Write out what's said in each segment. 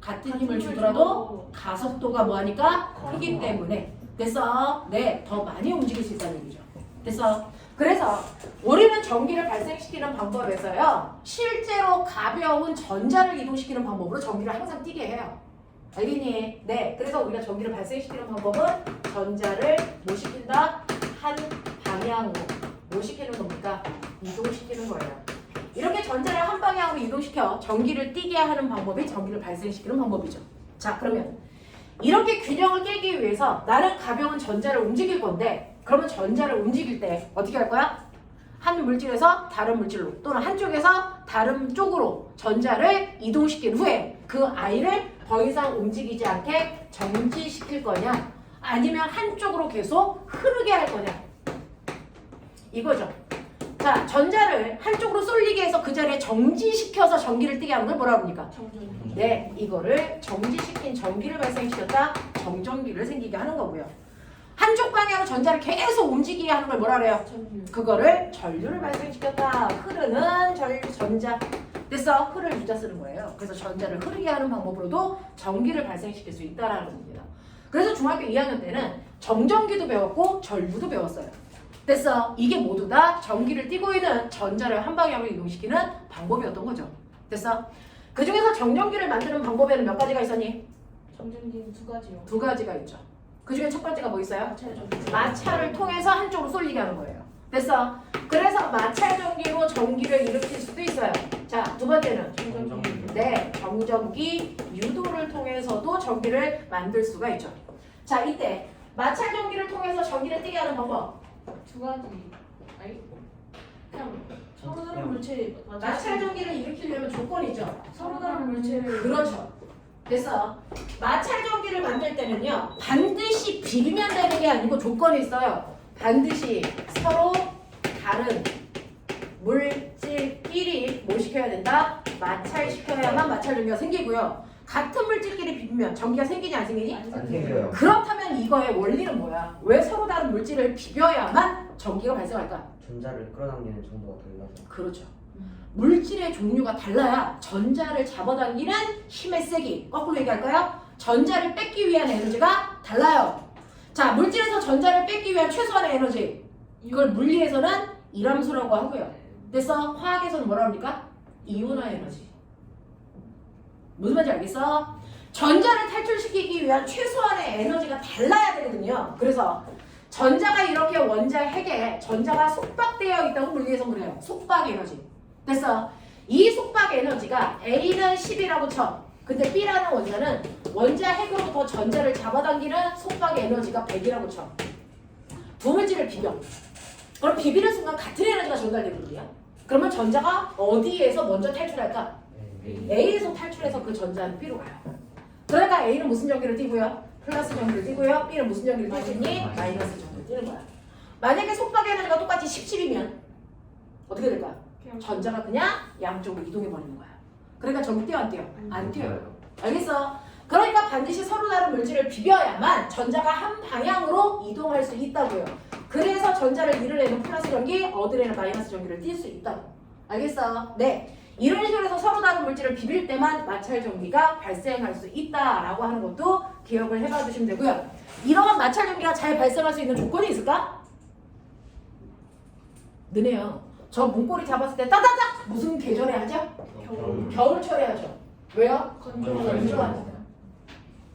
같은 힘을 주더라도 가속도가 뭐하니까 크기 때문에. 됐어? 네, 더 많이 움직일 수 있다는 얘기죠. 됐어? 그래서 우리는 전기를 발생시키는 방법에서요, 실제로 가벼운 전자를 이동시키는 방법으로 전기를 항상 뛰게 해요. 알겠니? 네, 그래서 우리가 전기를 발생시키는 방법은 전자를 뭐 시킨다? 한 방향으로. 뭐 시키는 겁니까? 이동시키는 거예요. 이렇게 전자를 한 방향으로 이동시켜 전기를 뛰게 하는 방법이 전기를 발생시키는 방법이죠. 자, 그러면 이렇게 균형을 깨기 위해서 나는 가벼운 전자를 움직일 건데, 그러면 전자를 움직일 때 어떻게 할 거야? 한 물질에서 다른 물질로, 또는 한쪽에서 다른 쪽으로 전자를 이동시킨 후에 그 아이를 더 이상 움직이지 않게 정지시킬 거냐, 아니면 한쪽으로 계속 흐르게 할 거냐, 이거죠. 자, 전자를 한쪽으로 쏠리게 해서 그 자리에 정지시켜서 전기를 뛰게 하는 걸 뭐라고 합니까? 정전기. 네, 이거를 정지시킨 전기를 발생시켰다, 정전기를 생기게 하는 거고요. 한쪽 방향으로 전자를 계속 움직이게 하는 걸 뭐라 그래요? 전류. 그거를 전류를 발생시켰다. 흐르는 전자. 됐어? 흐를 유자 쓰는 거예요. 그래서 전자를 흐르게 하는 방법으로도 전기를 발생시킬 수 있다라는 겁니다. 그래서 중학교 2학년 때는 정전기도 배웠고 전류도 배웠어요. 됐어? 이게 모두 다 전기를 띠고 있는 전자를 한 방향으로 이동시키는 방법이었던 거죠. 됐어? 그 중에서 정전기를 만드는 방법에는 몇 가지가 있었니? 정전기는 두 가지요. 두 가지가 있죠. 그 중에 첫 번째가 뭐 있어요? 마찰 전기. 마찰을 통해서 한쪽으로 쏠리게 하는 거예요. 됐어? 그래서 마찰 전기로 전기를 일으킬 수도 있어요. 자, 두 번째는 정전기. 네, 정전기 유도를 통해서도 전기를 만들 수가 있죠. 자, 이때 마찰 전기를 통해서 전기를 뛰게 하는 방법. 두 가지. 아니 그냥 서로 다른 물체 마찰 전기를 일으키려면 조건이죠. 서로 다른 물체를 그렇죠. 그래서 마찰 전기를 만들 때는요, 반드시 비비면 되는 게 아니고 조건이 있어요. 반드시 서로 다른 물질끼리 뭐 시켜야 된다? 마찰시켜야만 마찰 전기가 생기고요. 같은 물질끼리 비비면 전기가 생기냐 안 생기니? 안 안 생겨요. 생겨요. 그렇다면 이거의 원리는 뭐야? 왜 서로 다른 물질을 비벼야만 전기가 발생할까? 전자를 끌어당기는 정도가 달라서. 그렇죠. 물질의 종류가 달라야 전자를 잡아당기는 힘의 세기, 거꾸로 얘기할까요? 전자를 뺏기 위한 에너지가 달라요. 자, 물질에서 전자를 뺏기 위한 최소한의 에너지, 이걸 물리에서는 이람수라고 하고요. 그래서 화학에서는 뭐라 합니까? 이온화 에너지. 무슨 말인지 알겠어? 전자를 탈출시키기 위한 최소한의 에너지가 달라야 되거든요. 그래서 전자가 이렇게 원자 핵에 전자가 속박되어 있다고 물리에서 그래요. 속박 에너지. 됐어? 이 속박 에너지가 A는 10이라고 쳐. 근데 B라는 원자는 원자 핵으로부터 전자를 잡아당기는 속박 에너지가 100이라고 쳐. 두 물질을 비벼. 그럼 비비는 순간 같은 에너지가 전달되거든요. 그러면 전자가 어디에서 먼저 탈출할까? A에서 탈출해서 그 전자는 B로 가요. 그러니까 A는 무슨 전기를 띠고요? 플러스 전기를 띠고요. B는 무슨 전기를 띠니? 마이너스 전기를 띠는 거야. 만약에 속박 에너지가 똑같이 10이면 어떻게 될까? 전자가 그냥 양쪽으로 이동해 버리는 거야. 그러니까 전기 뛰어 안 뛰어? 안 뛰어요. 알겠어? 그러니까 반드시 서로 다른 물질을 비벼야만 전자가 한 방향으로 이동할 수 있다고요. 그래서 전자를 이르려면 플러스 전기, 얻으려면 마이너스 전기를 띌 수 있다고. 알겠어? 네. 이런 식으로 해서 서로 다른 물질을 비빌 때만 마찰 전기가 발생할 수 있다라고 하는 것도 기억을 해봐 주시면 되고요. 이러한 마찰 전기가 잘 발생할 수 있는 조건이 있을까? 느네요. 저 문고리 잡았을 때 따다닥 무슨 계절에 하죠? 겨울철에 하죠. 왜요? 건조하니까.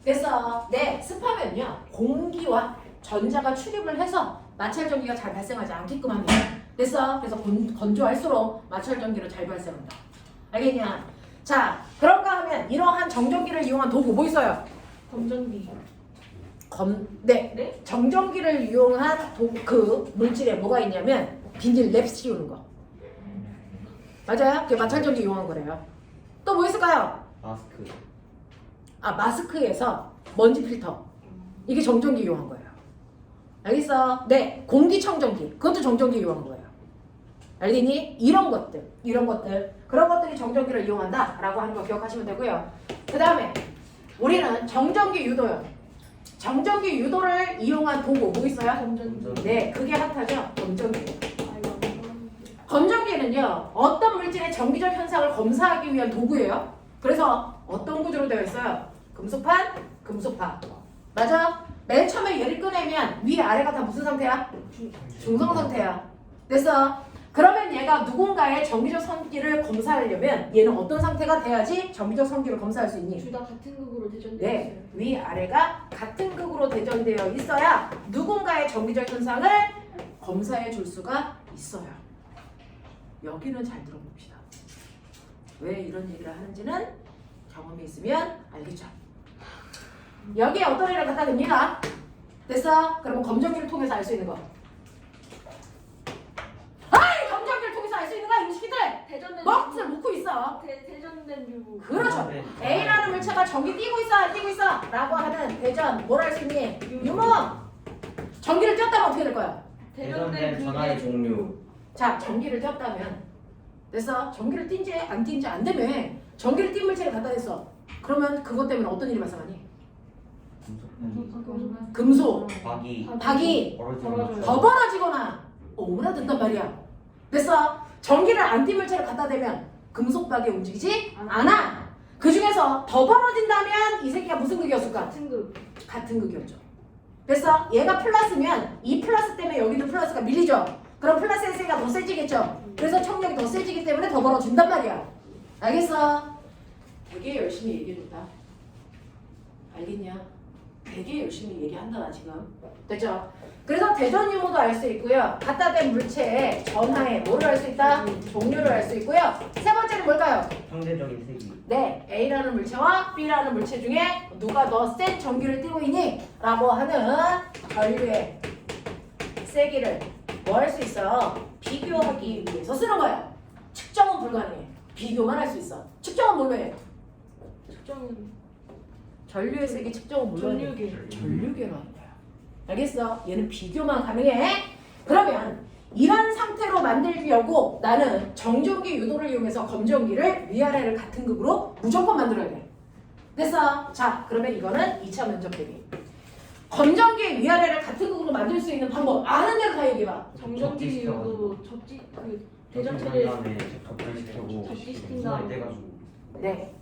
그래서 네, 습하면요, 공기와 전자가 출입을 해서 마찰 전기가 잘 발생하지 않게끔 합니다. 됐어? 그래서 건조할수록 마찰 전기를 잘 발생한다. 알겠냐? 자, 그런가 하면 이러한 정전기를 이용한 도구 뭐 있어요? 검전기. 네. 네? 정전기를 이용한 그 물질에 뭐가 있냐면 비닐 랩 씌우는 거. 맞아요? 그게 마찰 전기 이용한 거래요. 또 뭐 있을까요? 마스크. 아, 마스크에서 먼지 필터. 이게 정전기 이용한 거예요. 알겠어? 네, 공기청정기. 그것도 정전기 이용한 거예요. 알겠니? 이런 것들. 그런 것들이 정전기를 이용한다라고 하는 거 기억하시면 되고요. 그 다음에 우리는 정전기 유도요. 정전기 유도를 이용한 도구 뭐 있어요? 검전기. 네, 그게 핫하죠? 검전기. 아이고. 검전기는요, 어떤 물질의 정기적 현상을 검사하기 위한 도구예요. 그래서 어떤 구조로 되어 있어요? 금속판, 금속파. 맞아? 맨 처음에 얘를 꺼내면 위 아래가 다 무슨 상태야? 중성 상태야. 됐어? 그러면 얘가 누군가의 정기적 성질을 검사하려면 얘는 어떤 상태가 돼야지 정기적 성질을 검사할 수 있니? 둘 다 같은 극으로 대전되어 네, 있어요. 위 아래가 같은 극으로 대전되어 있어야 누군가의 정기적 현상을 검사해 줄 수가 있어요. 여기는 잘 들어봅시다. 왜 이런 얘기를 하는지는 경험이 있으면 알겠죠. 여기에 어떤 애를 갖다 댑니다. 됐어? 그러면 검정기를 통해서 알 수 있는 거. 아이! 검정기를 통해서 알 수 있는 거야, 임시기들! 대전된 넋을 놓고 있어. 대전된 유무. 그렇죠. A라는 물체가 전기 띄고 있어, 안 띄고 있어? 라고 하는 대전, 뭘 할 수 있니? 유무! 전기를 띄었다면 어떻게 될 거야? 대전된 전화의 종류. 자, 전기를 띄었다면 됐어? 전기를 띈지 안 띈지 안 되면 전기를 띈 물체를 갖다 댔어. 그러면 그것 때문에 어떤 일이 발생하니? 금속, 박이 벌어지는 더 벌어지거나 오므라든단 말이야. 됐어? 전기를 안 띈 물체를 갖다 대면 금속박이 움직이지 않아. 그 중에서 더 벌어진다면 이 새끼가 무슨 극이었을까? 같은 극. 같은 극이었죠. 됐어? 얘가 플러스면 이 플러스 때문에 여기는 플러스가 밀리죠. 그럼 플러스의 세가 더 세지겠죠. 그래서 청력이 더 세지기 때문에 더 벌어진단 말이야. 알겠어? 되게 열심히 얘기해줬다. 알겠냐? 되게 열심히 얘기한다 나 지금. 됐죠? 그래서 대전 유무도 알 수 있고요. 갖다 댄 물체의 전하에 뭐를 알 수 있다? 종류를 알 수 있고요. 세 번째는 뭘까요? 상대적인 세기. 네, A라는 물체와 B라는 물체 중에 누가 더 센 전기를 띠고 있니? 라고 하는 전류의 세기를 뭐 할 수 있어? 비교하기 위해서 쓰는 거야. 측정은 불가능해. 비교만 할 수 있어. 측정은 뭘로 해? 측정은 전류의 세기 측정은 뭘로 해? 전류계. 전류계로 하는 거야. 알겠어? 얘는 비교만 가능해. 그러면 이런 상태로 만들려고 나는 정전기 유도를 이용해서 검정기를 위아래를 같은 극으로 무조건 만들어야 돼. 됐어? 자, 그러면 이거는 2차 면접 대비. 검정기 위아래를 같은 극으로 만들 수 있는 방법 아는 대로 다 얘기해봐. 정전기 유도 접지 그 대전 대전체를 다음에 접근시키고 접지시킨 순환이 다음에. 돼가지고. 네.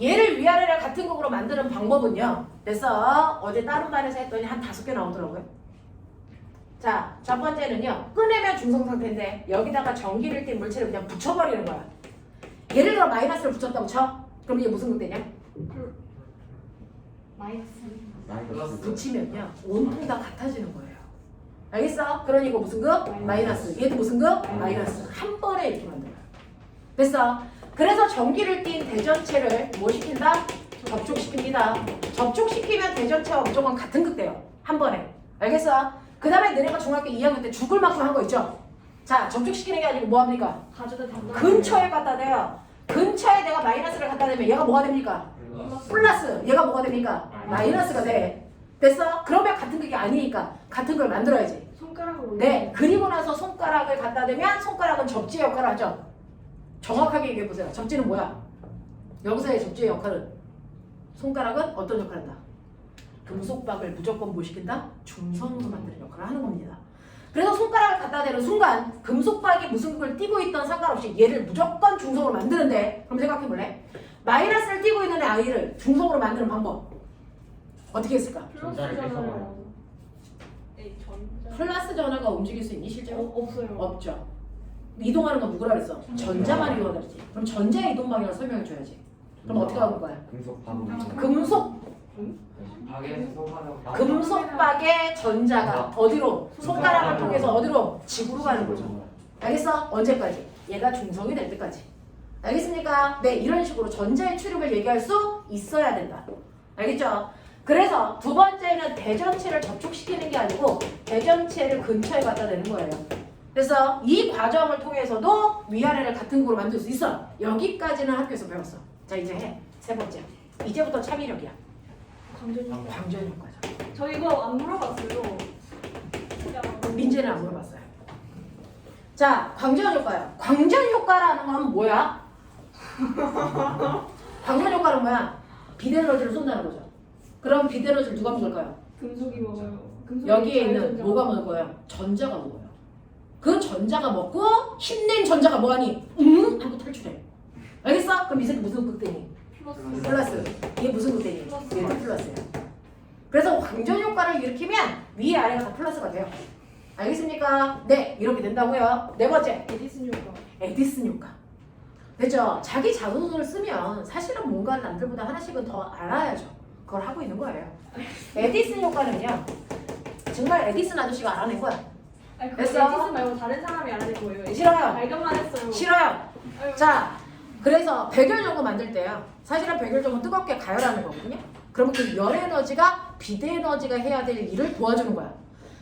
얘를 위아래를 같은 극으로 만드는 방법은요. 됐어? 어제 다른 반에서 했더니 한 5개 나오더라고요. 자, 첫 번째는요. 꺼내면 중성 상태인데 여기다가 전기를 띤 물체를 그냥 붙여버리는 거야. 예를 들어 마이너스를 붙였다고 쳐? 그럼 이게 무슨 극대냐? 마이너스. 붙이면요. 온통 다 같아지는 거예요. 알겠어? 그러니 이거 무슨 극? 마이너스. 얘도 무슨 극? 마이너스. 한 번에 이렇게 만들어요. 됐어? 그래서 전기를 띤 대전체를 뭐 시킨다? 접촉시킵니다. 접촉시키면 대전체와 무조건 같은 극대요. 한 번에. 알겠어? 그 다음에 너네가 중학교 2학년 때 죽을 만큼 한 거 있죠? 자, 접촉시키는 게 아니고 뭐 합니까? 가져다 담당. 근처에 갖다 대요. 근처에 내가 마이너스를 갖다 대면 얘가 뭐가 됩니까? 플러스. 얘가 뭐가 됩니까? 마이너스가 돼. 됐어? 그러면 같은 극이 아니니까 같은 걸 만들어야지. 손가락으로. 네. 그리고 나서 손가락을 갖다 대면 손가락은 접지의 역할을 하죠. 정확하게 얘기해보세요. 접지는 뭐야? 여기서의 접지의 역할은 손가락은 어떤 역할을 한다? 금속박을 무조건 뭐 시킨다? 중성으로 만드는 역할을 하는 겁니다. 그래서 손가락을 갖다 대는 순간 금속박이 무슨 극을 띄고 있던 상관없이 얘를 무조건 중성으로 만드는데 그럼 생각해볼래? 마이너스를 띄고 있는 아이를 중성으로 만드는 방법 어떻게 했을까? 전자를 플러스잖아요. 에이 전자. 플러스 전화가 움직일 수 있니 실제로? 없어요. 없죠. 이동하는 건 누구라 그랬어? 전자만 이동하다 그랬지. 그럼 전자의 이동 방향을 설명해 줘야지. 그럼 어떻게 하는 거야? 금속 바로. 금속박의 전자가 어디로? 손가락을 통해서 어디로? 지구로 가는 거죠. 알겠어? 언제까지? 얘가 중성이 될 때까지. 알겠습니까? 네, 이런 식으로 전자의 출입을 얘기할 수 있어야 된다. 알겠죠? 그래서 두 번째는 대전체를 접촉시키는 게 아니고 대전체를 근처에 갖다 대는 거예요. 그래서 이 과정을 통해서도 위아래를 같은 극으로 만들 수 있어. 여기까지는 학교에서 배웠어. 자, 이제 해. 세 번째. 이제부터 참이력이야. 강전이. 광전 효과죠. 저 이거 안 물어봤어요. 민재는 안 물어봤어요. 자, 광전 효과요. 광전 효과라는 건 뭐야? 광전 효과는 뭐야? 비대에너지를 쏜다는 거죠. 그럼 비대에너지를 누가 먹을까요? 금속이 먹어요. 금속이 여기에 있는 자유전자. 뭐가 먹어요? 전자가 먹어요. 그 전자가 먹고 힘낸 전자가 뭐하니? 하고 탈출해. 알겠어? 그럼 이 새끼 무슨 극대니? 플러스. 이게 무슨 구대니? 얘도 플러스야. 그래서 광전 효과를 일으키면 위에 아래가 다 플러스가 돼요. 알겠습니까? 네, 이렇게 된다고요. 네 번째, 에디슨 효과. 에디슨 효과. 됐죠? 자기 자소서를 쓰면 사실은 뭔가 남들보다 하나씩은 더 알아야죠. 그걸 하고 있는 거예요. 에디슨 효과는요, 정말 에디슨 아저씨가 알아낸 거야. 아니 그 됐어? 에디슨 말고 다른 사람이 알아낸 거예요. 싫어요. 발견만 했어요. 싫어요. 아유, 자, 그래서 백열전구 만들 때요. 사실은 백열전구 뜨겁게 가열하는 거거든요. 그러면 그 열 에너지가 비대 에너지가 해야 될 일을 도와주는 거야.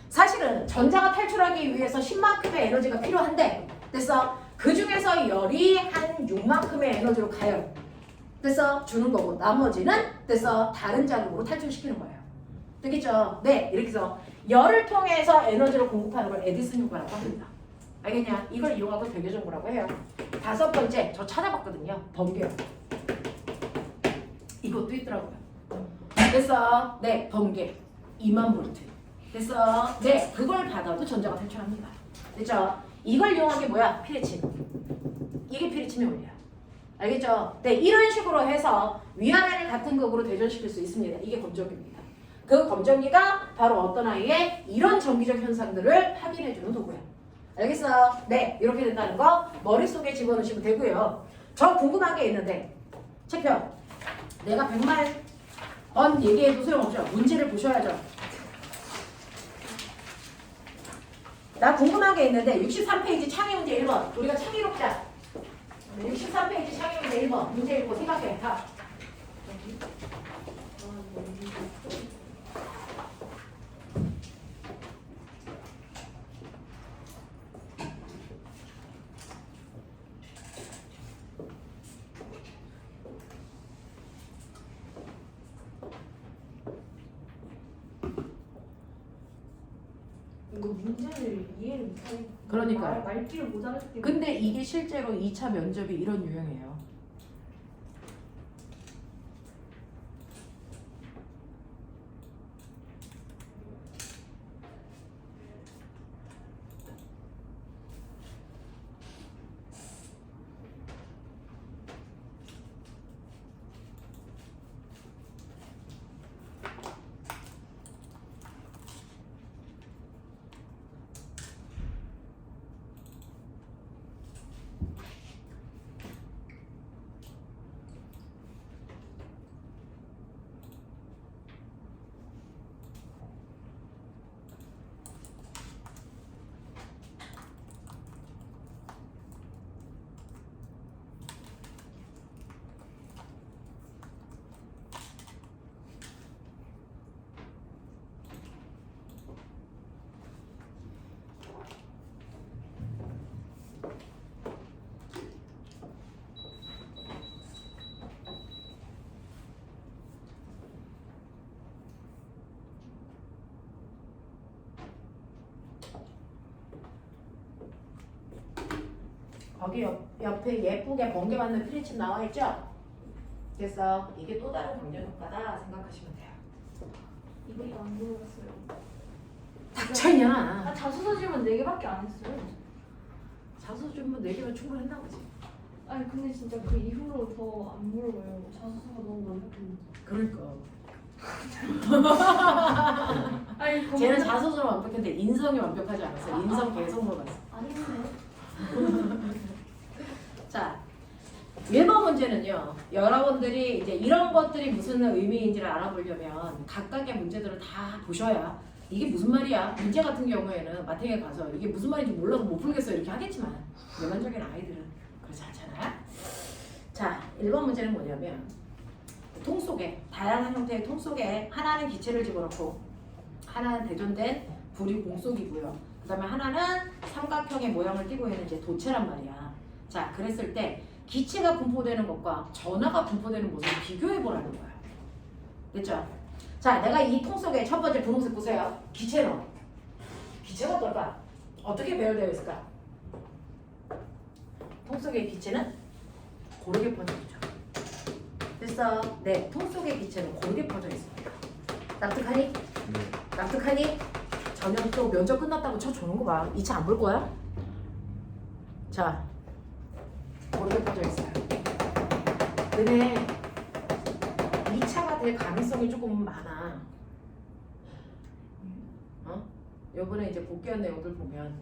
사실은 전자가 탈출하기 위해서 10만큼의 에너지가 필요한데, 됐어? 그 중에서 열이 한 6만큼의 에너지로 가열. 됐어? 주는 거고, 나머지는 됐어? 다른 자극으로 탈출시키는 거예요. 되겠죠? 네, 이렇게 해서 열을 통해서 에너지를 공급하는 걸 에디슨 효과라고 합니다. 알겠냐? 이걸 이용하고 백열전구라고 해요. 다섯 번째, 저 찾아봤거든요. 번개요. 이것도 있더라고요. 됐어? 네, 번개. 2만 볼트. 됐어? 네, 그걸 받아도 전자가 탈출합니다. 됐죠? 이걸 이용한 게 뭐야? 피레침. 이게 피레침의 원리야. 알겠죠? 네, 이런 식으로 해서 위아래를 같은 극으로 대전시킬 수 있습니다. 이게 검정기입니다. 그 검정기가 바로 어떤 아이의 이런 전기적 현상들을 확인해주는 도구야. 알겠어? 네, 이렇게 된다는 거 머릿속에 집어넣으시면 되고요. 저 궁금한 게 있는데 책표 내가 100만 번 얘기해도 소용없죠. 문제를 보셔야죠. 나 궁금한 게 있는데 63페이지 창의 문제 1번 우리가 창의로 보자. 63페이지 창의 문제 1번 문제 읽고 생각해. 다. 이거 문제를 이해를 못하고 그러니까요. 말귀를 모자랐기 때문에. 근데 이게 실제로 2차 면접이 이런 유형이에요. 거기 옆에 예쁘게 번개 맞는 프리칩 나와 있죠? 그래서 이게 또 다른 광전 효과다 생각하시면 돼요. 이것도 안 물어봤어요. 닥쳐있냐? 아 자소서 질문 4개밖에 안 했어요. 자소서 주면 4개면 충분했나 보지. 아니 근데 진짜 그 이후로 더 안 물어봐요. 자소서가 너무 많고. 그러니까. 아니 쟤는 자소서로 완벽했는데 인성이 완벽하지 않았어. 인성 계속 물어봤어. 아닌데. 자, 1번 문제는요. 여러분들이 이제 이런 것들이 무슨 의미인지를 알아보려면 각각의 문제들을 다 보셔야 이게 무슨 말이야. 문제 같은 경우에는 마탱에 가서 이게 무슨 말인지 몰라서 못 풀겠어 이렇게 하겠지만 일반적인 아이들은 그렇지 않잖아요. 자, 1번 문제는 뭐냐면 통 속에 다양한 형태의 통 속에 하나는 기체를 집어넣고 하나는 대전된 불이 공속이고요. 그 다음에 하나는 삼각형의 모양을 띠고 있는 이제 도체란 말이야. 자, 그랬을 때 기체가 분포되는 것과 전하가 분포되는 모습을 비교해 보라는 거야. 됐죠? 자, 내가 이 통 속에 첫 번째 분홍색 보세요. 기체는 기체가 어떨까? 어떻게 배열되어 있을까? 통 속의 기체는 고르게 퍼져 있죠. 됐어? 네, 통 속의 기체는 고르게 퍼져 있습니다. 납득하니? 네. 납득하니? 전혀 또 면접 끝났다고 쳐주는 거 봐. 2차 안 볼 거야? 자, 고르게 퍼져 있어요. 근데 될 가능성이 조금 많아. 요번에 이제 복귀한 내용들 보면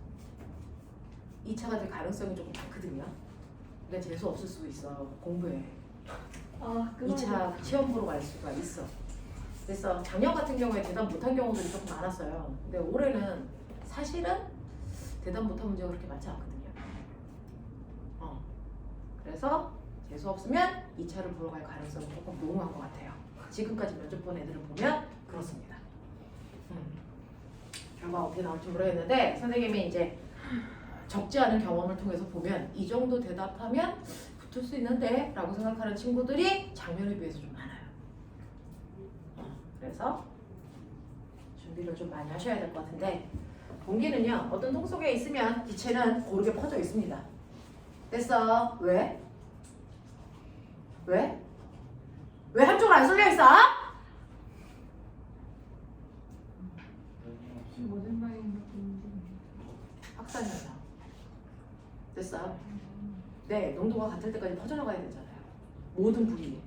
2차가 될 가능성이 조금 많거든요. 그러니까 재수 없을 수도 있어. 공부해. 아, 2차 시험 보러 갈 수가 있어. 그래서 작년 같은 경우에 대답 못한 경우들이 조금 많았어요. 근데 올해는 사실은 대답 못한 문제가 그렇게 많지 않거든요. 그래서 재수 없으면 2차를 보러 갈 가능성이 조금 농후한 것 같아요. 지금까지 면접 본 애들을 보면 그렇습니다. 결과 어떻게 나올지 모르겠는데 선생님이 이제 적지 않은 경험을 통해서 보면 이 정도 대답하면 붙을 수 있는데 라고 생각하는 친구들이 작년에 비해서 좀 많아요. 그래서 준비를 좀 많이 하셔야 될 것 같은데 공기는요 어떤 통 속에 있으면 기체는 고르게 퍼져 있습니다. 됐어? 왜? 왜? 왜 한쪽으로 안 쏠려 있어? 무슨 말인지. 확산현상. 됐어? 네, 농도가 같을 때까지 퍼져나가야 되잖아요. 모든 부위에.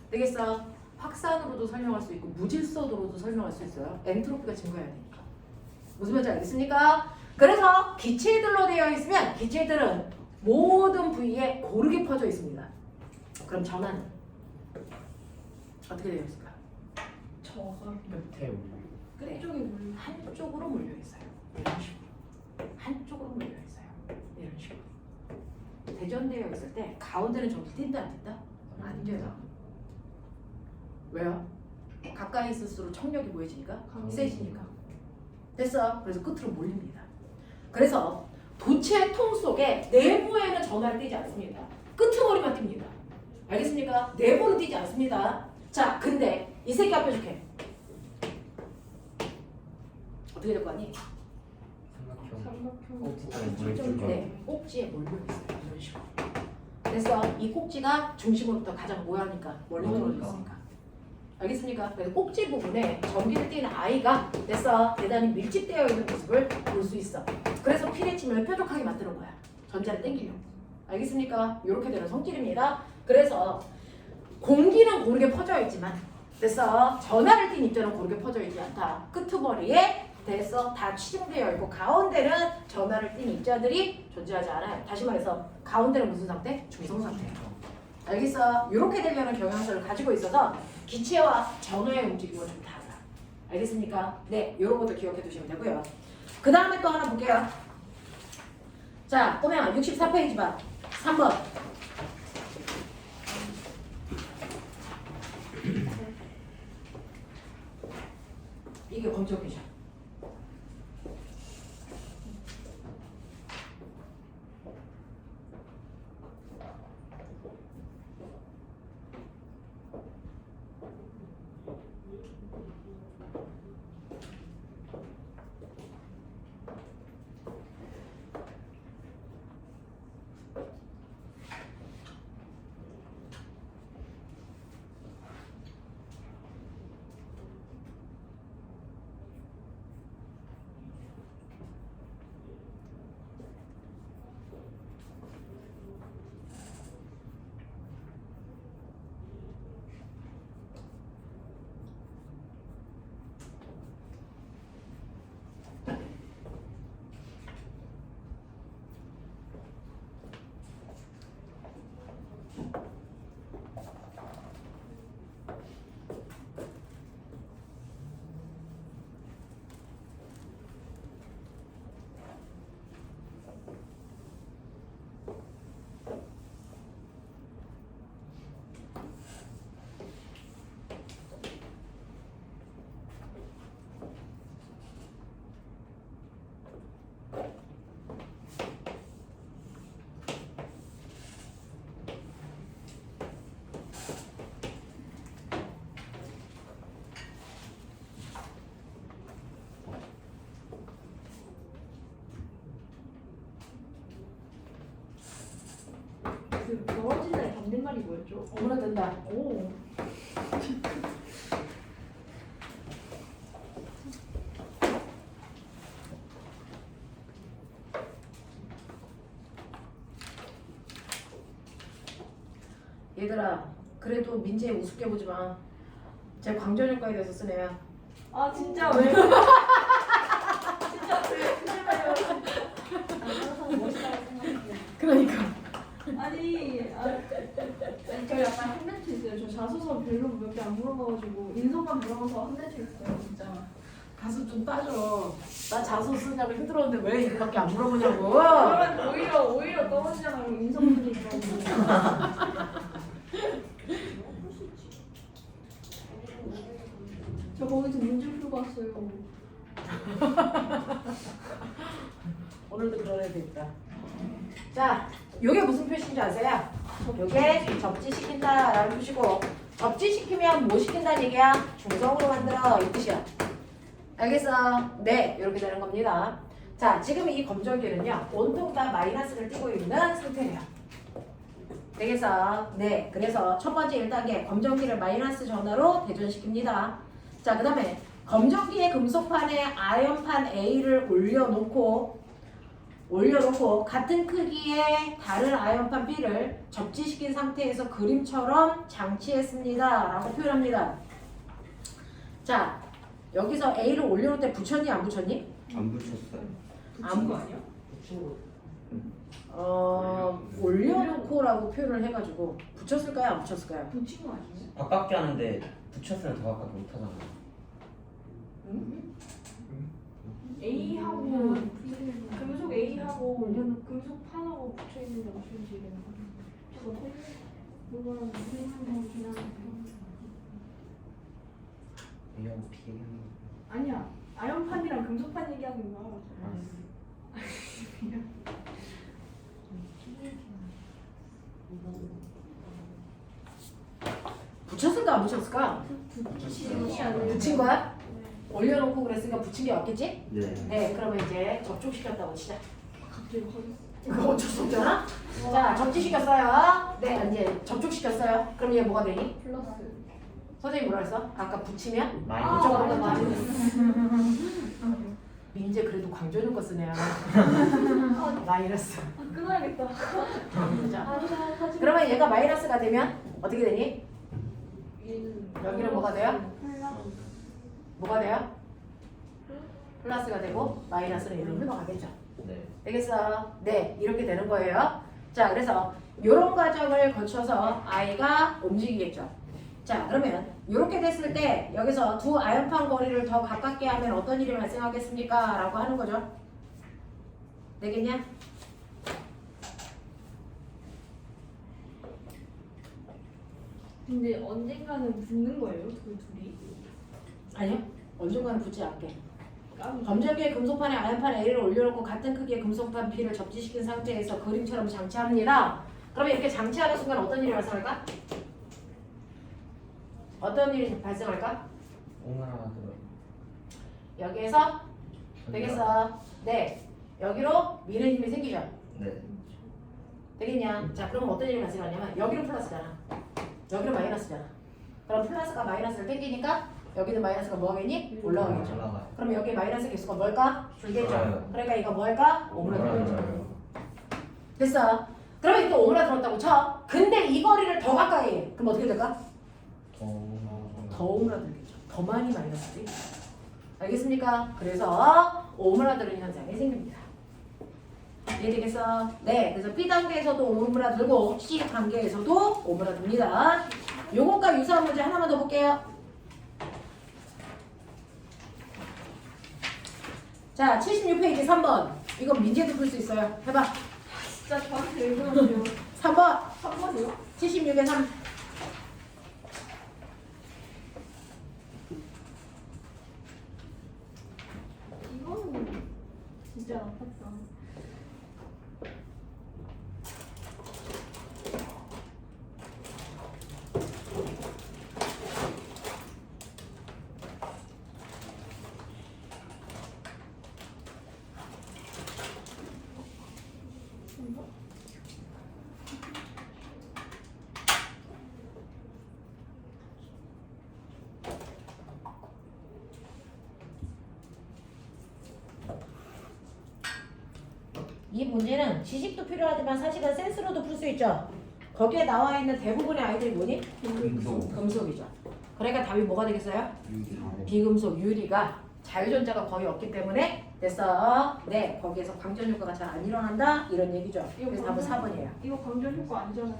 되겠어? 확산으로도 설명할 수 있고 무질서도로도 설명할 수 있어요. 엔트로피가 증가해야 되니까. 무슨 말인지 알겠습니까? 그래서 기체들로 되어 있으면 기체들은 모든 부위에 고르게 퍼져 있습니다. 그럼 전환은 어떻게 되어 있을까요? 저가 끝에 올려. 그래. 쪽이 몰라. 한쪽으로 몰려 있어요. 이런 식으로. 한쪽으로 몰려 있어요. 이런 식으로. 대전되어 있을 때 가운데는 전부 튄다 안 튄다? 안 튀어요. 왜요? 가까이 있을수록 청력이 보여지니까 세지니까. 됐어. 그래서 끝으로 몰립니다. 그래서 도체 통 속에 내부에는 전화를 띄지 않습니다. 끄트머리만 띕니다. 알겠습니까? 내부는 띄지 않습니다. 자, 근데 이 새끼 앞에 줄게. 어떻게 될 거 아니? 삼각형. 삼각형. 네, 꼭지에 몰려 있어요. 이런 식으로. 그래서 이 꼭지가 중심으로부터 가장 모양이니까 멀리 떨어져 있으니까. 알겠습니까? 그래서 꼭지 부분에 전기를 띠는 아이가 됐어 대단히 밀집되어 있는 모습을 볼 수 있어. 그래서 피레침을 뾰족하게 만드는 거야. 전자를 땡기려고. 알겠습니까? 이렇게 되는 성질입니다. 그래서 공기는 고르게 퍼져 있지만 됐어 전하를 띤 입자는 고르게 퍼져 있지 않다. 끄트머리에 됐어 다 취중되어 있고 가운데는 전하를 띤 입자들이 존재하지 않아요. 다시 말해서 가운데는 무슨 상태? 중성 상태예요. 알겠어? 이렇게 되려는 경향성을 가지고 있어서 기체와 전하의 움직임은 좀 달라. 알겠습니까? 네, 이런 것도 기억해 두시면 되고요. 그 다음에 또 하나 볼게요. 자, 꼬맹아 64페이지 봐. 3번. 이게 검정이죠. 그 떨어진다의 반대말이 뭐였죠? 오므라든다. 오. 얘들아, 그래도 민재 우습게 보지 마. 제 광전효과에 대해서 쓰네요. 아 진짜 왜? 진짜 왜? 그래요? 항상 멋있다고 생각해요. 그러니까. 아니 저 약간 한대체 있어요. 저 자소서 별로 몇 개 안 물어봐가지고 인성만 물어봐서 한대체 있어요 진짜. 가서 좀 따져. 나 자소 쓰냐고 힘들었는데 왜 이거밖에 안 물어보냐고. 그러면 오히려 떨어지잖아요. 인성 문제니까. 저 거기서 문제 풀고 왔어요. 오늘도 그런 애도 있다. 자, 요게 무슨 표시인지 아세요? 요게 접지시킨다라는 표시고, 접지시키면 뭐 시킨다는 얘기야? 중성으로 만들어 이 뜻이야. 알겠어? 네, 이렇게 되는 겁니다. 자, 지금 이 검정기는요, 온통 다 마이너스를 띄고 있는 상태예요. 되겠어? 네, 그래서 첫 번째 1단계 검정기를 마이너스 전화로 대전시킵니다. 자, 그 다음에 검정기의 금속판에 아연판 A를 올려놓고 같은 크기의 다른 아연판 B를 접지시킨 상태에서 그림처럼 장치했습니다 라고 표현합니다. 자, 여기서 A를 올려놓을 때 붙였니 안 붙였니? 안 붙였어요. 붙인 거 아니야? 올려놓고라고 표현을 해가지고 붙였을까요 안 붙였을까요? 붙인 거 아니에요? 가깝게 하는데 붙였으면 더 가깝게 못하잖아. A하고 금속 A하고 금속 판하고 붙여 있는데 무슨 일이야? 그거는 그냥 A하고 B 얘기하는 거. 아니야. 아연판이랑 금속판 얘기하고 있는 거야. 붙였을까 안 붙였을까? 붙인 거야? 올려놓고 그랬으니까 붙인 게 없겠지? 네. 네, 그러면 이제 접촉시켰다고 치자. 갑자기 화났어. 이거 어쩔 수 없잖아? 자, 접지시켰어요. 네, 이제 접촉시켰어요. 그럼 얘 뭐가 되니? 플러스. 선생님 뭐라 했어? 아까 붙이면? 마이너스. 이쪽으로 민재 그래도 광전효과 쓰네요. 마이너스. 끊어야겠다. 자, 그러면 얘가 마이너스가 되면 어떻게 되니? 여기는 뭐가 돼요? 뭐가 돼요? 플러스가 되고 마이너스는 이리로 흘러가겠죠. 네. 되겠어? 네, 이렇게 되는 거예요. 자, 그래서 이런 과정을 거쳐서 아이가 움직이겠죠. 자, 그러면 이렇게 됐을 때 여기서 두 아연판 거리를 더 가깝게 하면 어떤 일이 발생하겠습니까? 라고 하는 거죠. 되겠냐? 근데 언젠가는 붙는 거예요, 그 둘이? 아니요. 언젠가는 붙지 않게. 까비. 검정기의 금속판에 아연판 A를 올려놓고 같은 크기의 금속판 B를 접지시킨 상태에서 그림처럼 장치합니다. 그러면 이렇게 장치하는 순간 어떤 일이 발생할까? 어떤 일이 발생할까? 오나라 여기에서 되겠어. 네. 여기로 미는 힘이 생기죠. 네. 되겠냐? 자, 그럼 어떤 일이 발생하냐면 여기는 플러스잖아. 여기는 마이너스잖아. 그럼 플러스가 마이너스를 땡기니까 여기는 마이너스가 뭐 하겠니? 올라가겠죠. 올라가요. 그럼 여기 마이너스 개수가 뭘까? 줄겠죠. 줄어요. 그러니까 이거 뭐 할까? 오므라들겠죠. 올라가요. 됐어. 그러면 이거 오므라들었다고 쳐. 근데 이 거리를 더 가까이 해. 그럼 어떻게 될까? 더 오므라들겠죠. 더 많이 마이너스지. 알겠습니까? 그래서 오므라드는 현상이 생깁니다. 이해되겠어? 네. 그래서 B 단계에서도 오므라들고 C 단계에서도 오므라듭니다. 요것과 유사한 문제 하나만 더 볼게요. 자, 76페이지 3번. 이거 민재도 풀 수 있어요. 해봐. 진짜 저한테 왜 그러세요? 3번. 3번이요? 76에 3. 이거는 진짜 아팠다. 이 문제는 지식도 필요하지만 사실은 센스로도 풀 수 있죠. 거기에 나와 있는 대부분의 아이들이 뭐니? 금속. 금속이죠. 그러니까 답이 뭐가 되겠어요? 비금속 유리가 자유전자가 거의 없기 때문에 됐어. 네, 거기에서 광전 효과가 잘 안 일어난다 이런 얘기죠. 그래서 답은 4번이에요. 이거 광전 효과 아니잖아요.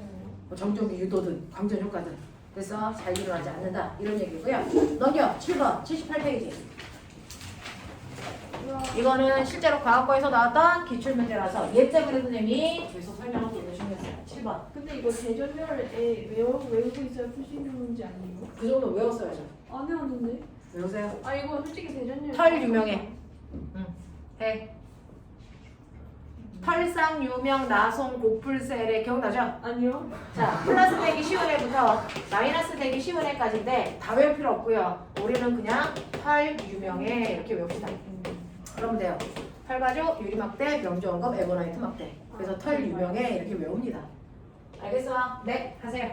뭐 정전기 유도든 광전 효과든 그래서 잘 일어나지 않는다 이런 얘기고요. 넘겨 7번 78페이지. 이거는 실제로 과학과에서 나왔던 기출문제라서 얘 때문에 선생님이 계속 설명하고 있는 중이었어요. 7번. 근데 이거 대전멸에 외우고 있어야 풀 수 있는 문제 아니에요? 그 정도 외웠어야죠. 안 외웠는데? 외우세요. 아 이거 솔직히 대전멸. 털 유명해. 응. 해. 털상 유명 나송 고풀셀의 기억나죠? 아니요. 자, 플러스 되기 쉬운 애부터 마이너스 되기 쉬운 애까지인데 다 외울 필요 없고요. 우리는 그냥 털 유명해 이렇게 외웁시다. 그러면 돼요. 털가죽, 유리막대, 명조원검, 에버나이트 막대. 그래서 털 유명해 이렇게 외웁니다. 알겠어? 네, 하세요.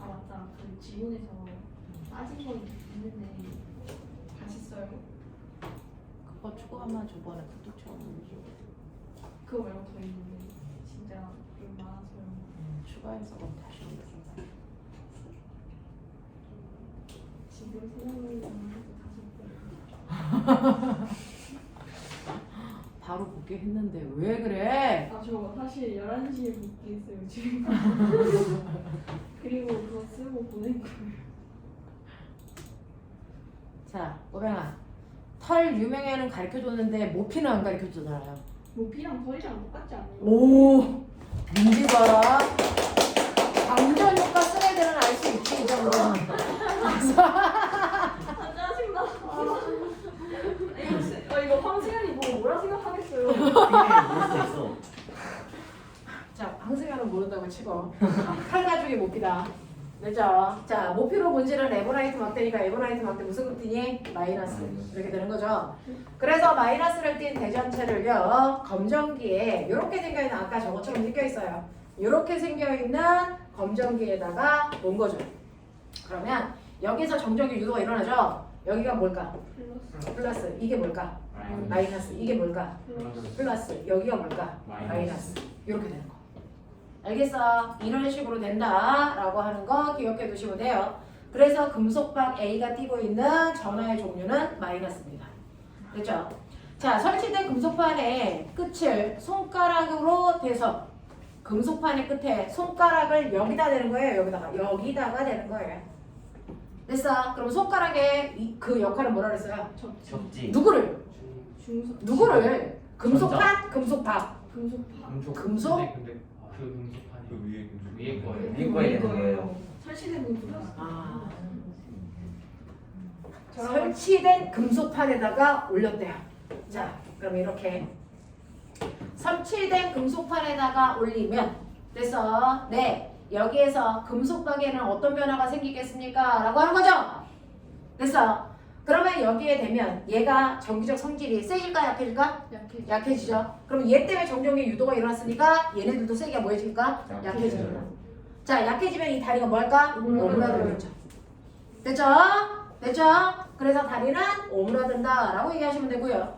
아 맞다. 그 지문에서 빠진 건 있는데 다시 써요. 그거 추가하면 저번에 그것도 처음 그거 말고 더 있는데 진짜 좀 많아서요. 추가해서 그럼 다시 올려서 지금 생각나는 다섯 번. 바로 복귀했는데 왜 그래? 아저 사실 11시에 복귀했어요 지금. 그리고 그거 쓰고 보낸 거예요. 자, 오병아. 털 유명해는 가르쳐줬는데 모피는 안 가르쳐주잖아요. 모피랑 털이랑 똑같지 않아요? 오, 민지 봐라. 광전 효과 쓴 애들은 알 수 있지, 이 정도는. 아 짜증나. 이거 황승현이 보고 뭐라 생각하겠어요. 있어. 자, 황승현은 모른다고 치고. 칼가죽이 모피다. 됐죠? 자, 모피로 본질은 에버나이트 막대니까 에버나이트 막대 무슨 급이니? 마이너스. 이렇게 되는 거죠. 그래서 마이너스를 띤 대전체를요, 검정기에 이렇게 생겨있는 아까 저것처럼 생겨있어요. 이렇게 생겨있는 검정기에다가 놓은 거죠. 그러면 여기서 정전기 유도가 일어나죠? 여기가 뭘까? 플러스. 이게 뭘까? 마이너스. 이게 뭘까? 플러스. 여기가 뭘까? 마이너스. 이렇게 되는 거. 알겠어? 이런 식으로 된다라고 하는 거 기억해 두시면 돼요. 그래서 금속박 A가 띄고 있는 전하의 종류는 마이너스입니다. 됐죠? 자, 설치된 금속판의 끝을 손가락으로 대서 금속판의 끝에 손가락을 여기다 대는 거예요. 여기다가 대는 거예요. 됐어? 그럼 손가락의 그 역할은 뭐라 그랬어요? 접지. 누구를? 중속 누구를? 금속판? 금속박. 금속파. 금속? 근데 그 금속판이 그 위에 위에 거예요. 위에 거에 되는 거예요. 설치된 금속파. 아. 저랑 설치된 금속판에다가 올렸대요. 자, 그럼 이렇게 설치된 금속판에다가 올리면 됐어. 네, 여기에서 금속박에는 어떤 변화가 생기겠습니까? 라고 하는 거죠. 됐어. 그러면 여기에 되면 얘가 전기적 성질이 세질까 약해질까? 약해지죠. 그럼 얘 때문에 정전기 유도가 일어났으니까 얘네들도 세기가 뭐해질까? 약해집니다. 자, 약해지면 이 다리가 뭐 할까? 오므라들겠죠. 됐죠? 됐죠? 그래서 다리는 오므라든다라고 얘기하시면 되고요.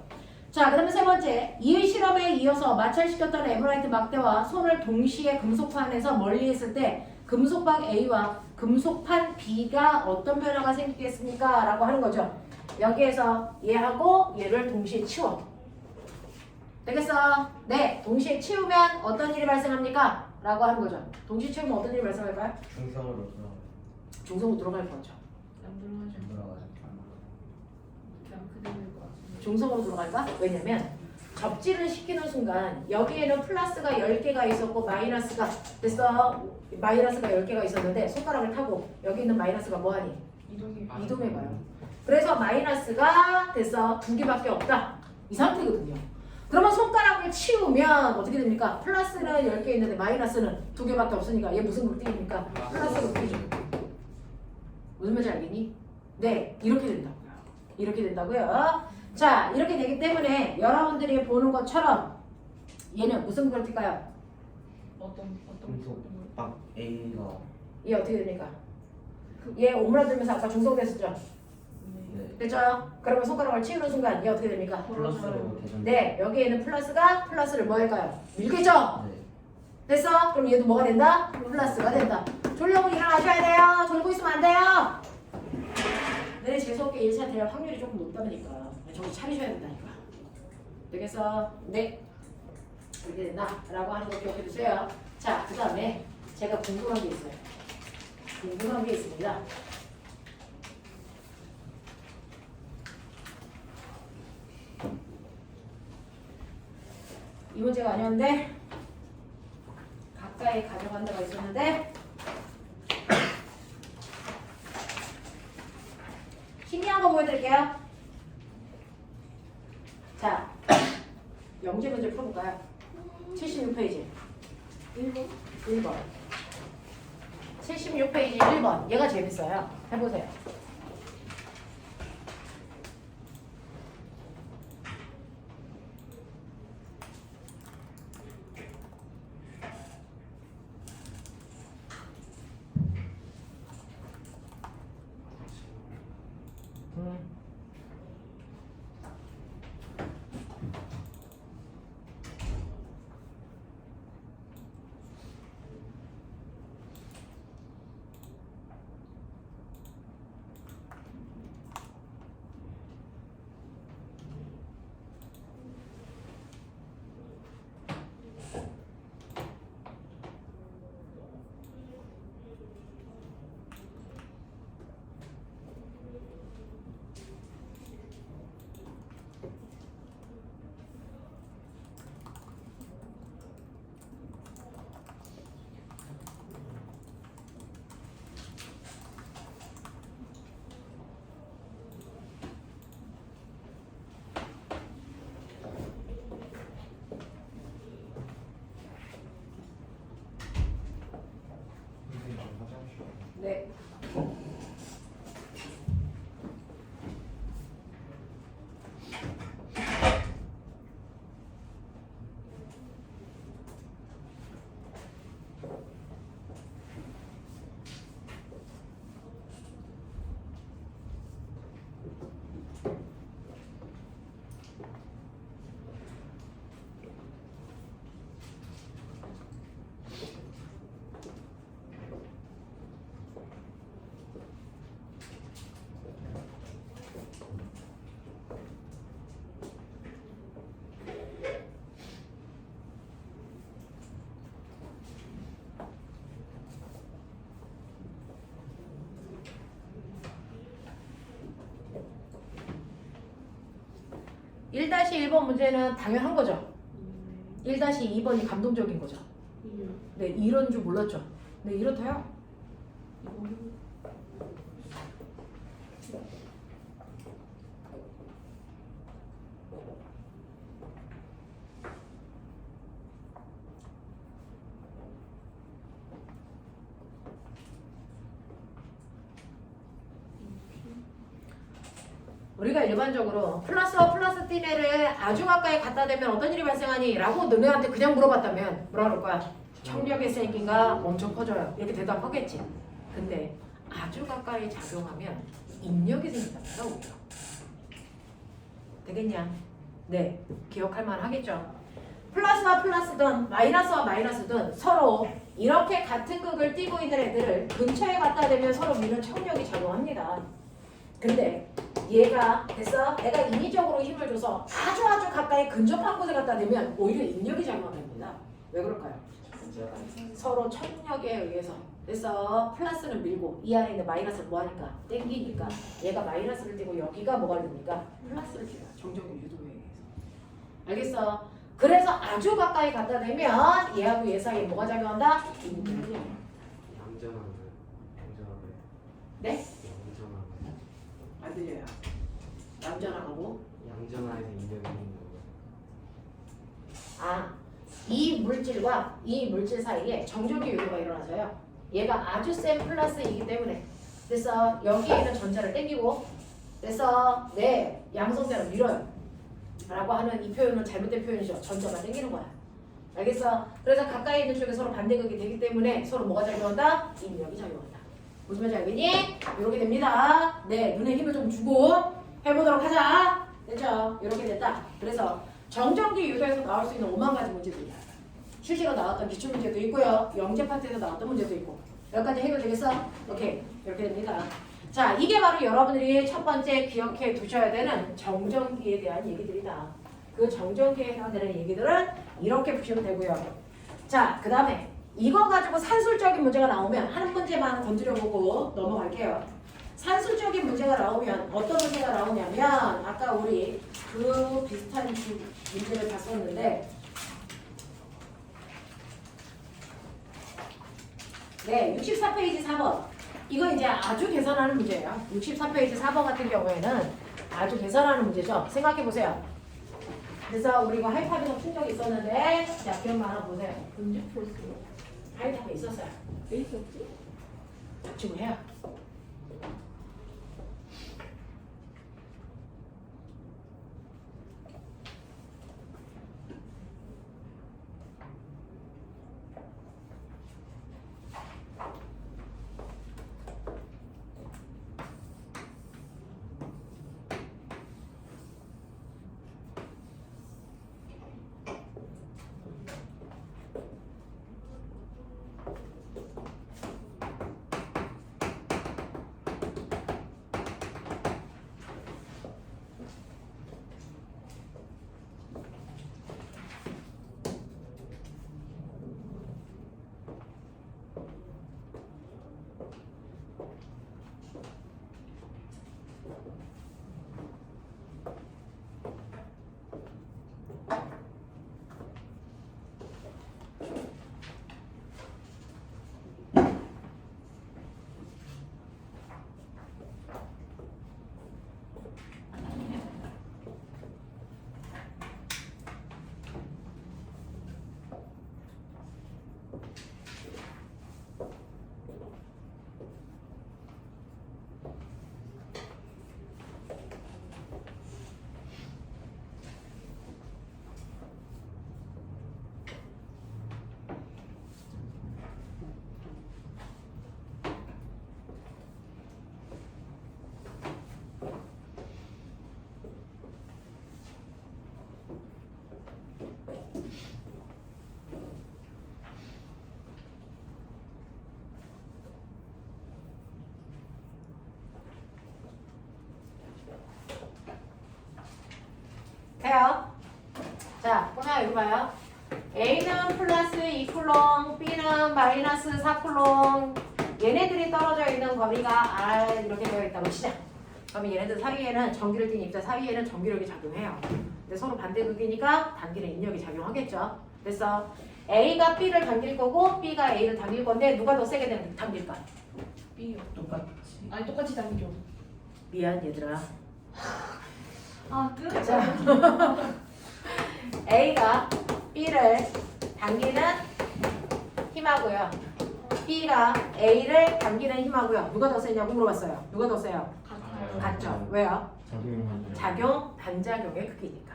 자, 그러면 세 번째. 이 실험에 이어서 마찰시켰던 에브라이트 막대와 손을 동시에 금속판에서 멀리 했을 때 금속방 A와 금속판 B가 어떤 변화가 생기겠습니까? 라고 하는 거죠. 여기에서 얘하고 얘를 동시에 치워. 되겠어? 네. 동시에 치우면 어떤 일이 발생합니까? 라고 하는 거죠. 동시에 치우면 어떤 일이 발생할까요? 중성으로 들어가. 중성으로 들어갈 거죠. 안 들어가죠. 들어가죠. 그냥 그대로일 것 같은데. 중성으로 들어갈까? 왜냐면 접지를 시키는 순간 여기에는 플러스가 10개가 있었고 마이너스가 됐어. 마이너스가 10개가 있었는데 손가락을 타고 여기 있는 마이너스가 뭐하니? 이동해봐요. 그래서 마이너스가 됐어. 2개밖에 없다. 이 상태거든요. 그러면 손가락을 치우면 어떻게 됩니까? 플러스는 10개 있는데 마이너스는 2개밖에 없으니까 얘 무슨 극딜입니까? 플러스 극딜이죠. 무슨 말인지 알겠니? 네, 이렇게 된다고요. 이렇게 된다고요. 자, 이렇게 되기 때문에 여러분들이 보는 것처럼 얘는 무슨 극딜일까요? 금속방 A가 얘 어떻게 됩니까? 얘 오므라들면서 아까 중성됐었죠? 네. 됐죠? 그러면 손가락을 치우는 순간 얘 어떻게 됩니까? 플러스로 개선. 네, 여기에는 플러스가 플러스를 뭐 할까요? 밀겠죠? 네. 됐어? 그럼 얘도 뭐가 된다? 플러스가 된다. 졸려고 일어나셔야 돼요. 졸고 있으면 안 돼요. 네, 재수없게 1차 될 확률이 조금 높다니까. 정신 차리셔야 된다니까. 되겠어? 네. 그렇게 된다. 라고 하는 거 기억해 두세요. 자, 그 다음에 제가 궁금한 게 있어요. 궁금한 게 있습니다. 이 문제가 아니었는데 가까이 가져간 데가 있었는데 신기한 거 보여드릴게요. 자, 영재 문제 풀어볼까요? 76페이지 1번 76페이지 1번 얘가 재밌어요. 해보세요. 네. 일 1-1번 문제는 당연한 거죠. 1-2번이 감동적인 거죠. 네, 이런 줄 몰랐죠. 네, 이렇다요. 우리가 일반적으로 플러스와 플러스 띠네를 아주 가까이 갖다 대면 어떤 일이 발생하니? 라고 너네한테 그냥 물어봤다면 뭐라 그럴 거야? 청력의 세기가 엄청 커져요. 이렇게 대답하겠지. 근데 아주 가까이 작용하면 인력이 생긴답니다. 오히려. 되겠냐? 네, 기억할 만 하겠죠? 플러스와 플러스든 마이너스와 마이너스든 서로 이렇게 같은 극을 띄고 있는 애들을 근처에 갖다 대면 서로 미는 청력이 작용합니다. 근데 얘가 됐어? 내가 인위적으로 힘을 줘서 아주 가까이 근접한 곳에 갖다 대면 오히려 인력이 작용합니다. 왜 그럴까요? 서로 청력에 의해서. 그래서 플러스는 밀고 이 안에 있는 마이너스를 뭐하니까? 땡기니까 얘가 마이너스를 띄고 여기가 뭐가 됩니까? 플러스를 띄고 정적인 유도에 의해서. 알겠어? 그래서 아주 가까이 갖다 대면 얘하고 얘 사이에 뭐가 작용한다? 인력이. 양전하고요. 양전하고요. 네? 양전하고요. 안 들려요. 남전하고 양전하에서 인력이 있는 거고요. 아, 이 물질과 이 물질 사이에 정적의 요소가 일어나서요. 얘가 아주 센 플러스이기 때문에 그래서 여기에 있는 전자를 땡기고 그래서 네, 양성자를 밀어요. 라고 하는 이 표현은 잘못된 표현이죠. 전자가 땡기는 거야. 알겠어? 그래서 가까이 있는 쪽에 서로 반대극이 되기 때문에 서로 뭐가 작용한다? 인력이 작용한다. 무슨 말인지 알겠니? 이렇게 됩니다. 네, 눈에 힘을 좀 주고 해보도록 하자. 됐죠? 이렇게 됐다. 그래서 정전기 유도에서 나올 수 있는 5만 가지 문제들이야. 수시로 나왔던 기출문제도 있고요. 영재 파트에서 나왔던 문제도 있고. 여기까지 해결되겠어? 오케이. 이렇게 됩니다. 자, 이게 바로 여러분들이 첫 번째 기억해 두셔야 되는 정전기에 대한 얘기들이다. 그 정전기에 해당되는 얘기들은 이렇게 보시면 되고요. 자, 그 다음에 이거 가지고 산술적인 문제가 나오면 한 문제만 건드려보고 넘어갈게요. 산술적인 문제가 나오면 어떤 문제가 나오냐면 아까 우리 그 비슷한 문제를 봤었는데 네, 64페이지 4번. 이거 이제 아주 계산하는 문제예요. 64페이지 4번 같은 경우에는 아주 계산하는 문제죠. 생각해보세요. 그래서 우리 이거 하이탑에서 푼 적이 있었는데 자, 기억만 하나 보세요. 언제 풀었어요? 하이탑에 있었어요. 왜 있었지? 지금 해요. 해요. 자, 보면 이거 봐요. A는 플러스 2쿨롱, B는 마이너스 4쿨롱. 얘네들이 떨어져 있는 거리가 R 이렇게 되어 있다고 치자. 그러면 얘네들 사이에는 전기를 띤 입자 사이에는 전기력이 작용해요. 근데 서로 반대극이니까 당기는 인력이 작용하겠죠. 그래서 A가 B를 당길 거고 B가 A를 당길 건데 누가 더 세게 당길까? B요. 똑같이. 아니 똑같이 당기죠. 미안 얘들아. 아 끝. 자, A가 B를 당기는 힘하고요. B가 A를 당기는 힘하고요. 누가 더 세냐고 물어봤어요. 누가 더 세요? 같아요. 같죠. 왜요? 작용하죠. 작용, 반작용의 크기니까.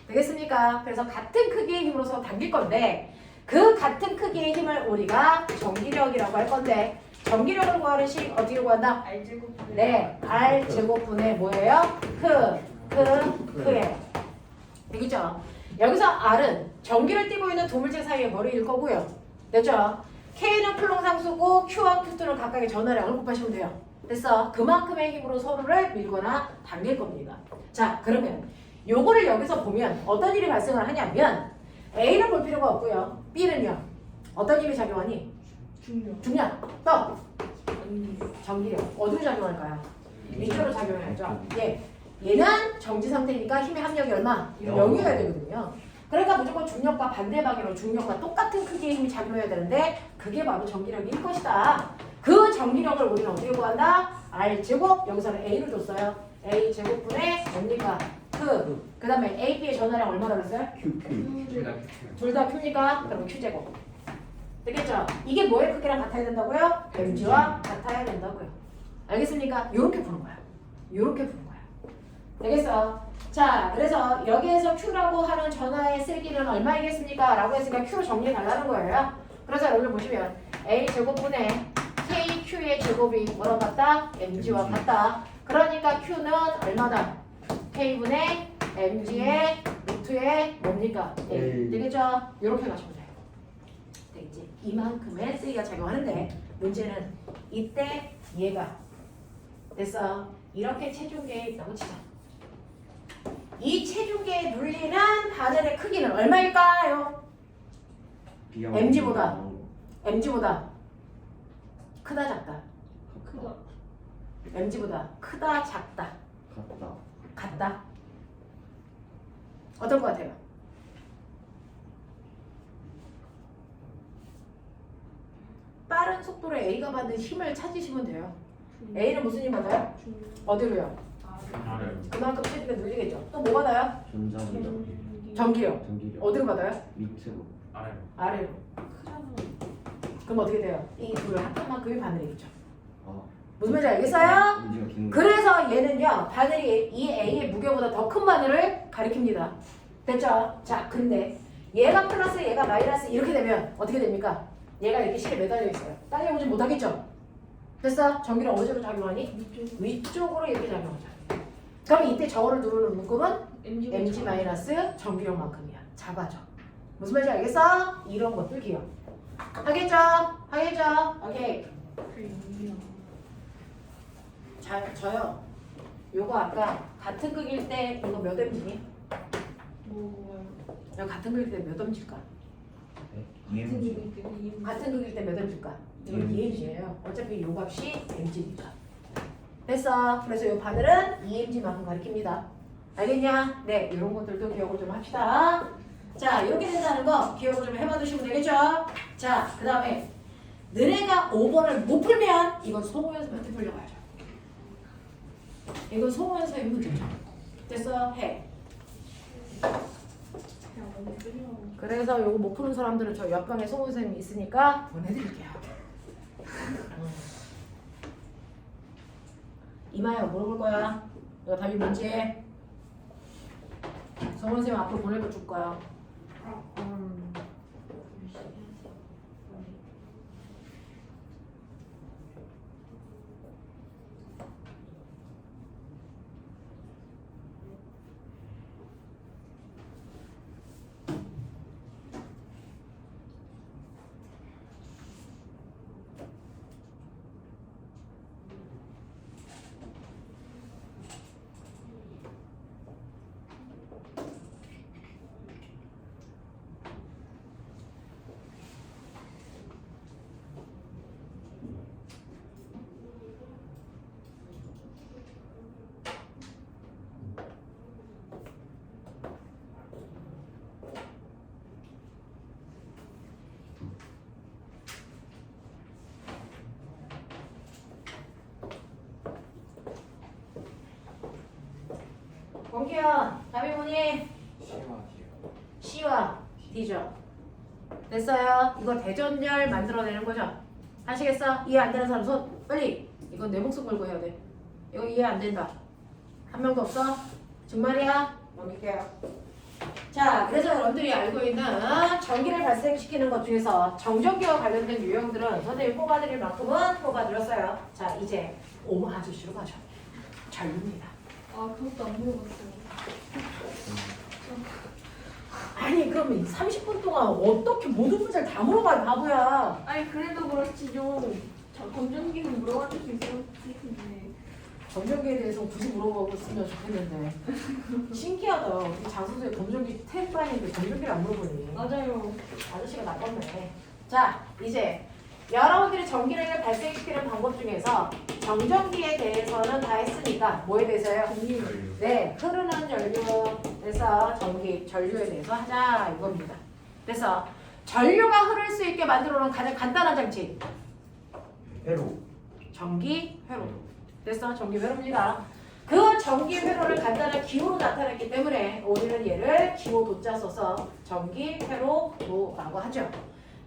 되겠습니까? 그래서 같은 크기의 힘으로서 당길 건데 그 같은 크기의 힘을 우리가 전기력이라고 할 건데 전기력을 구하는 식 어떻게 구한다? 알제곱. 네, R 제곱분의 뭐예요? 크예요. 되겠죠? 여기서 R은 전기를 띠고 있는 두 물질 사이의 거리일 거고요. 됐죠? K는 플롱상수고 Q와 Q2는 각각의 전하량을 곱하시면 돼요. 됐어? 그만큼의 힘으로 서로를 밀거나 당길 겁니다. 자, 그러면 요거를 여기서 보면 어떤 일이 발생을 하냐면 A는 볼 필요가 없고요. B는요. 어떤 힘이 작용하니? 중력. 중력. 또 전기력. 어디로 작용할까요? 위쪽으로 작용해야죠. 예. 얘는 정지 상태니까 힘의 합력이 얼마? 0이어야 되거든요. 그러니까 무조건 중력과 반대방향으로 중력과 똑같은 크기의 힘이 작용해야 되는데 그게 바로 전기력일 것이다. 그 전기력을 우리는 어떻게 구한다? R제곱, 여기서는 A를 줬어요. A제곱분의 뭡니까? 그 다음에 AB의 전하량 얼마나 그랬어요? 둘 다 Q니까 그러면 Q제곱. 되겠죠? 이게 뭐의 크기랑 같아야 된다고요? mg와 같아야 된다고요. 알겠습니까? 요렇게 푸는 거야. 요렇게 푸는 거야. 되겠어? 자, 그래서 여기에서 Q라고 하는 전하의 세기는 얼마이겠습니까? 라고 했으니까 Q로 정리해 달라는 거예요. 그래서 여러분 보시면 A제곱분의 KQ의 제곱이 뭐랑 같다? mg와 같다. 그러니까 Q는 얼마다? K분의 mg의 루트의 뭡니까? A. 되겠죠? 요렇게 가시면 돼요. 되겠지? 이만큼의 세기가 작용하는데 문제는 이때 얘가 됐어. 이렇게 체중계에 있다고 치자. 이 체중계에 눌리는 바늘의 크기는 얼마일까요? mg보다 크다 작다. 크다. mg보다 크다 작다. 같다. 같다. 어떨 것 같아요? 빠른 속도로 A가 받는 힘을 찾으시면 돼요. A는 무슨 힘 받아요? 중력. 어디로요? 아래. 그만큼 체중이 눌리겠죠. 또 뭐 받아요? 전자기력. 전기력. 전기력. 어디로 받아요? 밑으로. 아래. 아래로. 크잖아. 그럼 어떻게 돼요? 이 둘을 합한 만큼이 바늘이겠죠. 아. 무슨 말인지 알겠어요? 문제가 긴 거. 그래서 얘는요, 바늘이 이 A의 무게보다 더 큰 바늘을 가리킵니다. 됐죠? 자, 근데 얘가 플러스 얘가 마이너스 이렇게 되면 어떻게 됩니까? 얘가 이렇게 실에 매달려 있어요. 딸려오지 못하겠죠? 됐어? 전기를 어디로 작용하니? 위쪽으로 이렇게 작용하죠. 그럼 이때 저거를 누르는 묶음은 mg 마이너스 전기력만큼이야. 작아져. 무슨 말인지 알겠어? 이런 것들 기억. 하겠죠? 하겠죠? 오케이. 자, 저요. 요거 아까 같은 극일 때 이거 몇 mg니? 뭐예요? 이거 같은 극일 때 몇 mg일까? 네? 같은 EMG. 얘기 때문에 같은 극일 때 몇 mg일까? 이거 EMG. 2mg예요. 어차피 요 값이 mg니까. 됐어. 그래서 요 바늘은 2mg만큼 가리킵니다. 알겠냐? 네, 이런 것들도 기억을 좀 합시다. 자, 이렇게 된다는 거 기억을 좀 해봐 두시면 되겠죠? 자, 그 다음에 너네가 5번을 못 풀면 이건 소모 연습한테 풀려가야죠. 이건 소모 연습의 문제죠. 됐어? 해. 그냥 너무 끌려고. 그래서 요거 못 푸는 사람들은 저 옆방에 소모 선생님이 있으니까 보내드릴게요. 이마야 물어볼 거야. 이거 답이 뭔지. 소모 선생님 앞으로 보내고 줄 거야. 원기현, 답이 뭐니? C와 D죠. 됐어요? 이거 대전열 만들어내는 거죠? 하시겠어? 이해 안 되는 사람 손 빨리. 이건 내 목숨 걸고 해야 돼. 이거 이해 안 된다. 한 명도 없어? 정말이야? 넘길게요. 자, 그래서 여러분들이 알고 있는 전기를 발생시키는 것 중에서 정전기와 관련된 유형들은 선생님이 뽑아드릴 만큼은 뽑아드렸어요. 자, 이제 오마 아저씨로 가죠. 전류입니다. 아 그것도 안 물어봤어요. 아니 그러면 30분 동안 어떻게 모든 문제를 다 물어봐요 바보야. 아니 그래도 그렇지 좀 검정기는 물어봐줄 수 있을 텐데. 검정기에 대해서 굳이 물어보았으면 좋겠는데 신기하다. 우리 장소수의 검정기 태반인데 검정기를 안 물어보니. 맞아요. 아저씨가 나빴네. 자, 이제 여러분들이 전기를 발생시키는 방법 중에서 정전기에 대해서는 다 했으니까 뭐에 대해서요? 전류. 네, 흐르는 전류에서 전기, 전류에 대해서 하자 이겁니다. 그래서 전류가 흐를 수 있게 만들어 놓은 가장 간단한 장치 회로. 전기 회로. 됐어? 전기 회로입니다. 그 전기 회로를 간단한 기호로 나타냈기 때문에 우리는 얘를 기호 도자 써서 전기 회로도라고 하죠.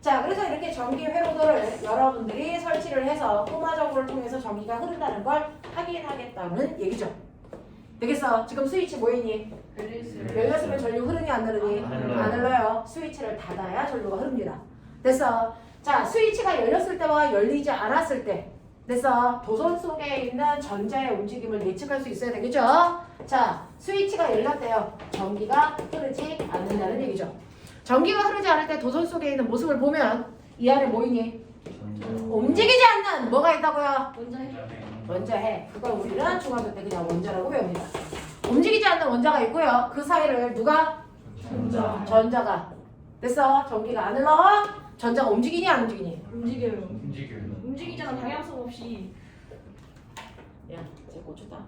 자, 그래서 이렇게 전기 회로도를 여러분들이 설치를 해서 꼬마정보를 통해서 전기가 흐른다는 걸 확인하겠다는 얘기죠. 되겠어? 지금 스위치 뭐이니? 열렸으면 전류 흐르니 안 흐르니? 안 흘러요. 안 흘러요. 스위치를 닫아야 전류가 흐릅니다. 됐어? 자, 스위치가 열렸을 때와 열리지 않았을 때 됐어? 도선 속에 있는 전자의 움직임을 예측할 수 있어야 되겠죠? 자, 스위치가 열렸대요. 전기가 흐르지 않는다는 얘기죠. 전기가 흐르지 않을 때 도선 속에 있는 모습을 보면 이 안에 뭐 있니? 움직이지 않는 뭐가 있다고요? 먼저 해. 원자 해. 그걸 우리는 중학교 때 그냥 원자라고 배웁니다. 움직이지 않는 원자가 있고요. 그 사이를 누가? 전자가. 됐어? 전기가 안 흘러? 전자가 움직이니 안 움직이니? 움직여요. 움직여요. 움직이잖아 방향성 없이. 야, 제 고추다.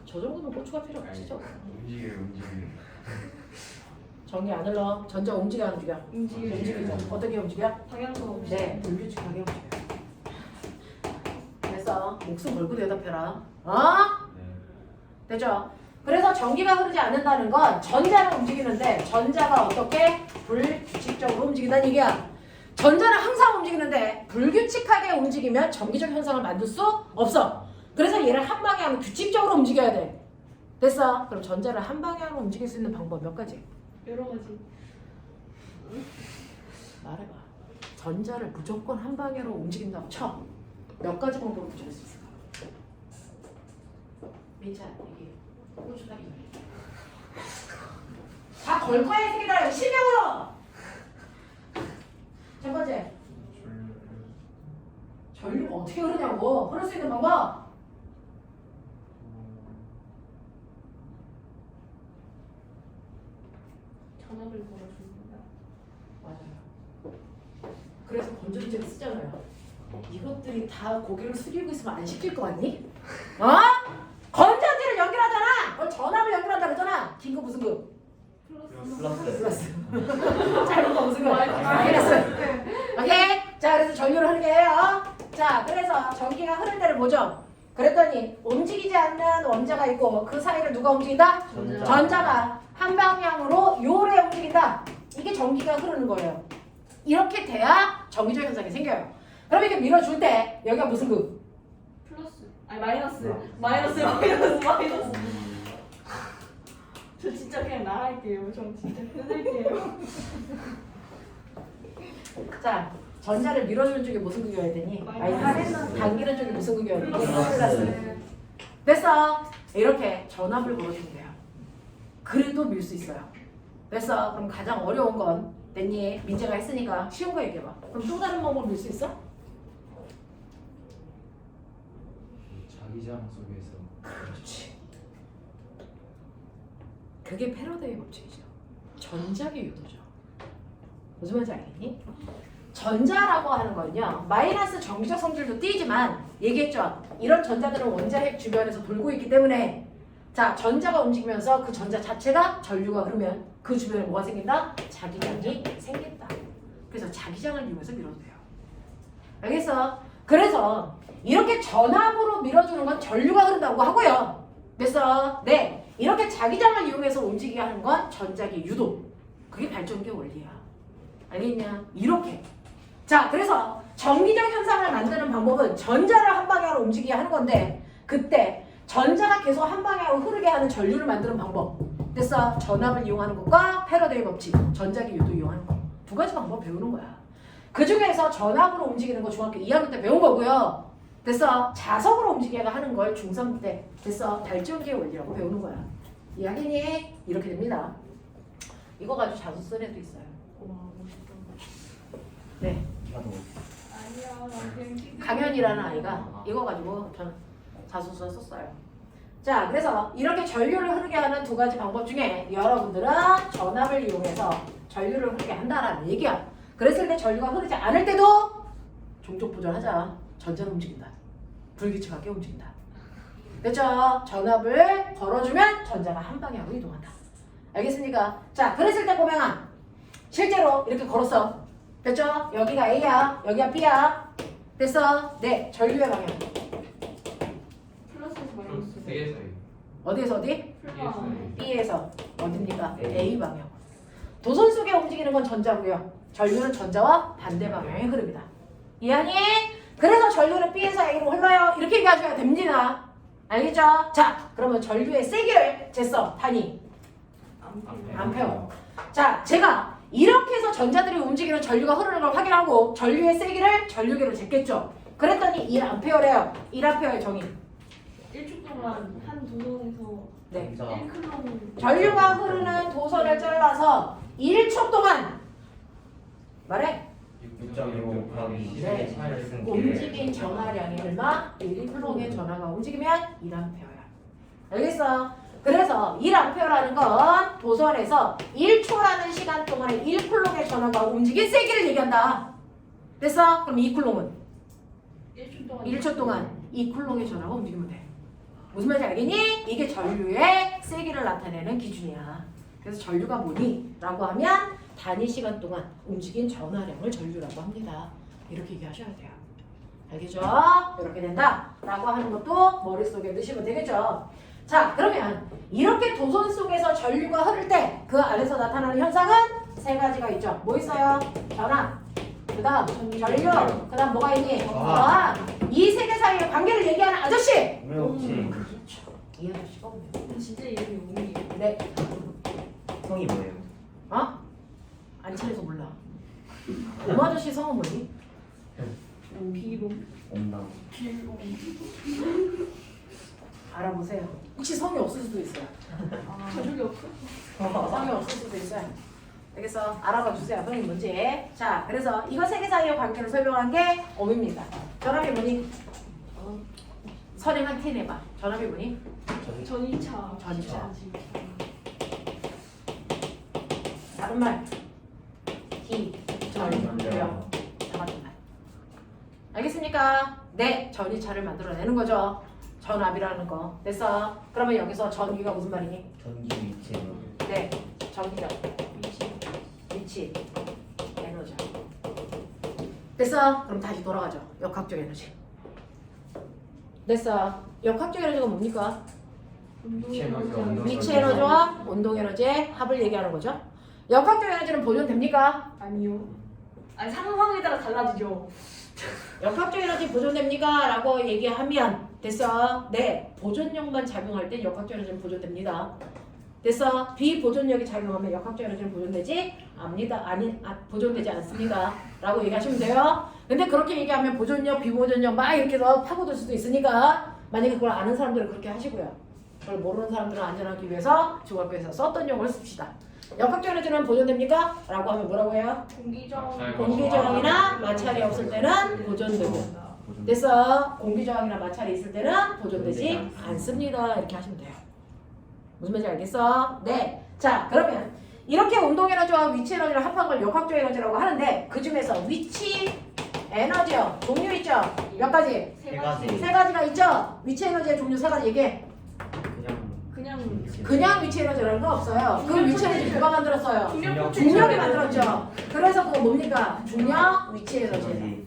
저 정도면 고추가 필요 없지죠? 움직여요. 전기 안 흘러. 전자 움직여 안 움직여? 움직여요. 움직이죠. 어떻게 움직여? 방향성 없이. 네, 불규칙하게 움직여. 그래서 목숨 걸고 대답해라. 어? 네. 되죠? 그래서 전기가 흐르지 않는다는 건 전자는 움직이는데 전자가 어떻게? 불규칙적으로 움직인다는 얘기야. 전자는 항상 움직이는데 불규칙하게 움직이면 전기적 현상을 만들 수 없어. 그래서 얘를 한 방향으로 규칙적으로 움직여야 돼. 됐어? 그럼 전자를 한 방향으로 움직일 수 있는 방법 몇 가지? 여러 가지. 말해봐. 전자를 무조건 한 방향으로 움직인다고 쳐. 몇 가지 방법으로 움직일 수 있을까? 민찬, 얘기해. 고추다리. 다 걸 거야, 이 새끼들아. 실명으로! 첫 번째. 전류가 어떻게 흐르냐고. 흐를 수 있는 방법. 전압을 걸어줍니다. 맞아요. 그래서 건조기제를 쓰잖아요. 이것들이 다 고개를 숙이고 있으면 안 시킬 거 같니? 어? 건전지를 연결하잖아. 전압을 연결한다 그러잖아. 긴급 무슨 급? 플러스. 플러스. 짧은 거 무슨 급? 마이너스. 오케이. 자, 그래서 전류를 흐르게 해요. 자, 그래서 전기가 흐를 때를 보죠. 그랬더니 움직이지 않는 원자가 있고 그 사이를 누가 움직인다? 전자가 한 방향으로 요래 움직인다. 이게 전기가 흐르는 거예요. 이렇게 돼야 전기적 현상이 생겨요. 그럼 이렇게 밀어줄 때 여기가 무슨 급? 플러스. 아니 마이너스. 아. 마이너스. 저 진짜 그냥 나갈게요. 저 진짜 끊을게요. 자, 전자를 밀어주는 쪽에 무슨 극이어야 되니? 마이너스. 당기는 쪽에 무슨 극이어야 되니? 플러스. 됐어. 이렇게 전압을 걸어주면 돼요. 그래도 밀 수 있어요. 됐어. 그럼 가장 어려운 건 됐니? 민재가 했으니까 쉬운 거 얘기해봐. 그럼 또 다른 방법으로 밀 수 있어? 자기장 속에서. 그렇지. 그게 패러데이 법칙이죠. 전자기 유도죠. 무슨 말인지 알겠니? 전자라고 하는 건요. 마이너스 정기적 성질도 띄지만 얘기했죠. 이런 전자들은 원자 핵 주변에서 돌고 있기 때문에 자, 전자가 움직이면서 그 전자 자체가 전류가 흐르면 그 주변에 뭐가 생긴다? 자기장이 생긴다. 그래서 자기장을 이용해서 밀어도 돼요. 알겠어? 그래서 이렇게 전압으로 밀어주는 건 전류가 흐른다고 하고요. 됐어? 네. 이렇게 자기장을 이용해서 움직이게 하는 건 전자기 유도. 그게 발전기의 원리야. 알겠냐? 이렇게. 자, 그래서 전기적 현상을 만드는 방법은 전자를 한 방향으로 움직이게 하는 건데 그때 전자가 계속 한 방향으로 흐르게 하는 전류를 만드는 방법. 됐어? 전압을 이용하는 것과 패러데이 법칙, 전자기율도 이용하는 거. 두 가지 방법 배우는 거야. 그 중에서 전압으로 움직이는 거 중학교 2학년 때 배운 거고요. 됐어? 자석으로 움직여야 하는 걸 중3 때 됐어? 발전기의 원리라고 배우는 거야. 이야기니 이렇게 됩니다. 이거 가지고 자소 쓴 애도 있어요. 와 멋있다. 네. 나도 아니야 나 그냥 강현이라는 아이가 이거 가지고 전 자소서 썼어요. 자, 그래서 이렇게 전류를 흐르게 하는 두 가지 방법 중에 여러분들은 전압을 이용해서 전류를 흐르게 한다라는 얘기야. 그랬을 때 전류가 흐르지 않을 때도 종족 보존하자. 전자는 움직인다. 불규칙하게 움직인다. 됐죠? 전압을 걸어주면 전자가 한 방향으로 이동한다. 알겠습니까? 자, 그랬을 때 보면 실제로 이렇게 걸었어. 됐죠? 여기가 A야, 여기가 B야. 됐어? 네, 전류의 방향. 플러스에서 마이너스. 세계에서 어디에서 어디? 플러스. B에서 어딥니까? A. A 방향. 도선 속에 움직이는 건 전자고요. 전류는 전자와 반대 방향의 흐름이다. 이해하니? 그래서 전류는 B에서 A로 흘러요. 이렇게 얘기하셔야 됩니다. 알겠죠? 자, 그러면 전류의 세기를 쟀어. 단위. 암페어. 자, 제가 이렇게 해서 전자들이 움직이는 전류가 흐르는 걸 확인하고 전류의 세기를 전류계로 쟀겠죠. 그랬더니 1A래요. 1A의 정의. 1초 동안 한 도선에서 네. 1클럽 전류가 흐르는 도선을 잘라서 1초 동안 말해. 6.15 곱하기 네. 12 움직인 전하량이 얼마? 1쿨롱의 전하가 움직이면 1A야. 알겠어? 그래서 1A라는 건 도선에서 1초라는 시간 동안에 1쿨롱의 전하가 움직인 세기를 얘기한다. 됐어? 그럼 2쿨롱은 1초 동안 1초 동안 2쿨롱의 전하가 움직이면 돼. 무슨 말인지 알겠니? 이게 전류의 세기를 나타내는 기준이야. 그래서 전류가 뭐니? 라고 하면 단위 시간 동안 움직인 전하량을 전류라고 합니다. 이렇게 얘기하셔야 돼요. 알겠죠? 이렇게 된다 라고 하는 것도 머릿속에 넣으시면 되겠죠. 자, 그러면 이렇게 도선 속에서 전류가 흐를 때 그 안에서 나타나는 현상은 세 가지가 있죠. 뭐 있어요? 전압, 그 다음 전류, 그 다음 뭐가 있니? 이 세 개 사이의 관계를 얘기하는 아저씨! 왜 없지? 이 아저씨가 없네요. 진짜 이름이 오미 네. 성이 뭐예요? 어? 안 친해서 몰라. 엄마 아저씨 성은 뭐니? 비롱 온당 비롱 알아보세요. 혹시 성이 없을 수도 있어요. 가족이 없어? 성이 없을 수도 있어요. 알겠어? 알아봐 주세요. 성이 뭔지. 자, 그래서 이거 세 개 사이의 관계를 설명한 게 어입니다. 전압이 뭐니? 선행 한 티 내봐. 전압이 뭐니? 전이차 전이차. 다른 말. 기, 전류요. 다 같은 말. 알겠습니까? 네, 전이차를 만들어내는 거죠. 전압이라는 거. 됐어? 그러면 여기서 전기가 무슨 말이니? 전기 위치에 네, 전기죠. 위치, 에너지. 됐어? 그럼 다시 돌아가죠. 역학적 에너지. 됐어? 역학적 에너지가 뭡니까? 위치 에너지와 운동 에너지의 합을 얘기하는 거죠. 역학적 에너지는 보존됩니까? 아니요 아니 상황에 따라 달라지죠 역학적 에너지 보존됩니까? 라고 얘기하면 됐어? 네, 보존력만 작용할 때 역학적 에너지는 보존됩니다. 됐어? 비보존력이 작용하면 역학적 에너지는 보존되지 보존되지 않습니다. 라고 얘기하시면 돼요. 근데 그렇게 얘기하면 보존력, 비보존력 막 이렇게 해서 파고들 수도 있으니까 만약에 그걸 아는 사람들은 그렇게 하시고요. 그걸 모르는 사람들은 안전하기 위해서 중학교에서 썼던 용어를 씁시다. 역학적 에너지는 보존됩니까? 라고 하면 뭐라고 해요? 공기저항이나 마찰이 없을 때는 보존되고, 됐어? 공기저항이나 마찰이 있을 때는 보존되지 않습니다. 이렇게 하시면 돼요. 무슨 말인지 알겠어? 네. 자, 그러면 이렇게 운동 에너지와 위치 에너지를 합한 걸 역학적 에너지라고 하는데 그 중에서 위치 에너지요. 종류 있죠? 몇 가지? 세 가지. 세 가지가 있죠? 위치 에너지의 종류 세 가지 얘기해. 그냥 위치 에너지라는 거 없어요. 그 위치 에너지 누가 만들었어요? 중력이 만들었죠. 그래서 그거 뭡니까? 중력, 위치 에너지.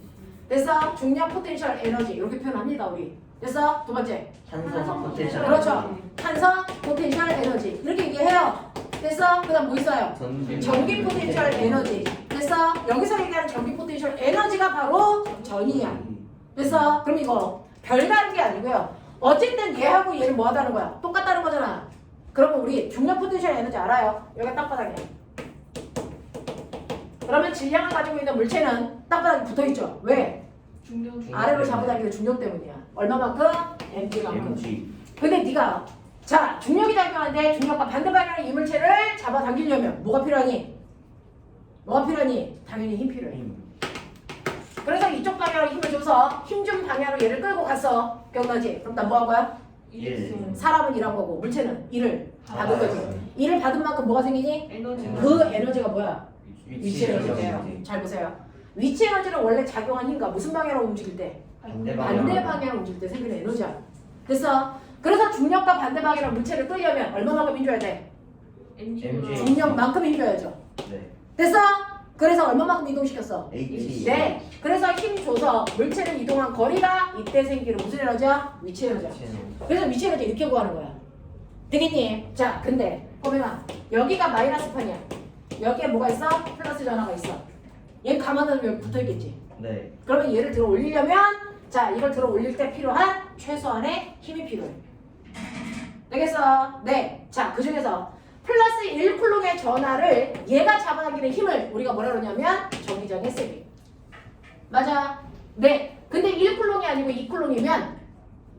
됐어? 중력 포텐셜 에너지 이렇게 표현합니다 우리. 됐어? 두 번째. 탄소 포텐셜 그렇죠. 탄성 포텐셜 에너지 이렇게 얘기해요. 됐어? 그 다음 뭐 있어요? 전기 포텐셜 에너지. 됐어? 여기서 얘기하는 전기 포텐셜 에너지가 바로 전이야. 됐어? 그럼 이거 별다른 게 아니고요. 어쨌든 얘하고 얘는 뭐 하다는 거야? 똑같다는 거잖아. 그러면 우리 중력 포텐셜 에너지 알아요? 여기가 땅바닥이야. 그러면 질량을 가지고 있는 물체는 땅바닥에 붙어있죠. 왜? 중력 아래로 잡아당기는 중력 때문이야. 얼마만큼? mg만큼. MG. 근데 네가 자 중력이 작용하는데 중력과 반대 방향의 이물체를 잡아당기려면 뭐가 필요하니? 뭐가 필요하니? 당연히 힘 필요해. 힘. 그래서 이쪽 방향으로 힘을 줘서 힘 준 방향으로 얘를 끌고 갔어. 기억나지? 그럼 난 뭐 한 거야? 예. 사람은 일한 거고 물체는 일을 받은 거지. 일을 받은 만큼 뭐가 생기니? 에너지 그 에너지가 뭐야? 위치 위치 에너지예요. 에너지. 잘 보세요. 위치 에너지는 원래 작용한 힘과 무슨 방향으로 움직일 때? 반대 반대 방향으로 움직일 때 생기는 에너지야. 됐어? 그래서 중력과 반대 방향으로 물체를 끌려면 얼마만큼 힘줘야 돼? MG. 중력만큼 힘줘야죠. 네. 됐어? 그래서 얼마만큼 이동시켰어? H. 네. 그래서 힘 줘서 물체를 이동한 거리가 이때 생기는 무슨 에너지야? 위치 에너지야. 그래서 위치 에너지 이렇게 구하는 거야. 되겠니? 자, 근데 꼬맹아 여기가 마이너스 판이야. 여기에 뭐가 있어? 플러스 전화가 있어. 얘 감안하면 여기 붙어있겠지. 네. 그러면 얘를 들어 올리려면 자 이걸 들어 올릴 때 필요한 최소한의 힘이 필요해. 되겠어? 네. 자, 그 중에서 플러스 1쿨롱의 전하를 얘가 잡아당기는 힘을 우리가 뭐라 그러냐면 전기장의 세기. 맞아. 네. 근데 1쿨롱이 아니고 2쿨롱이면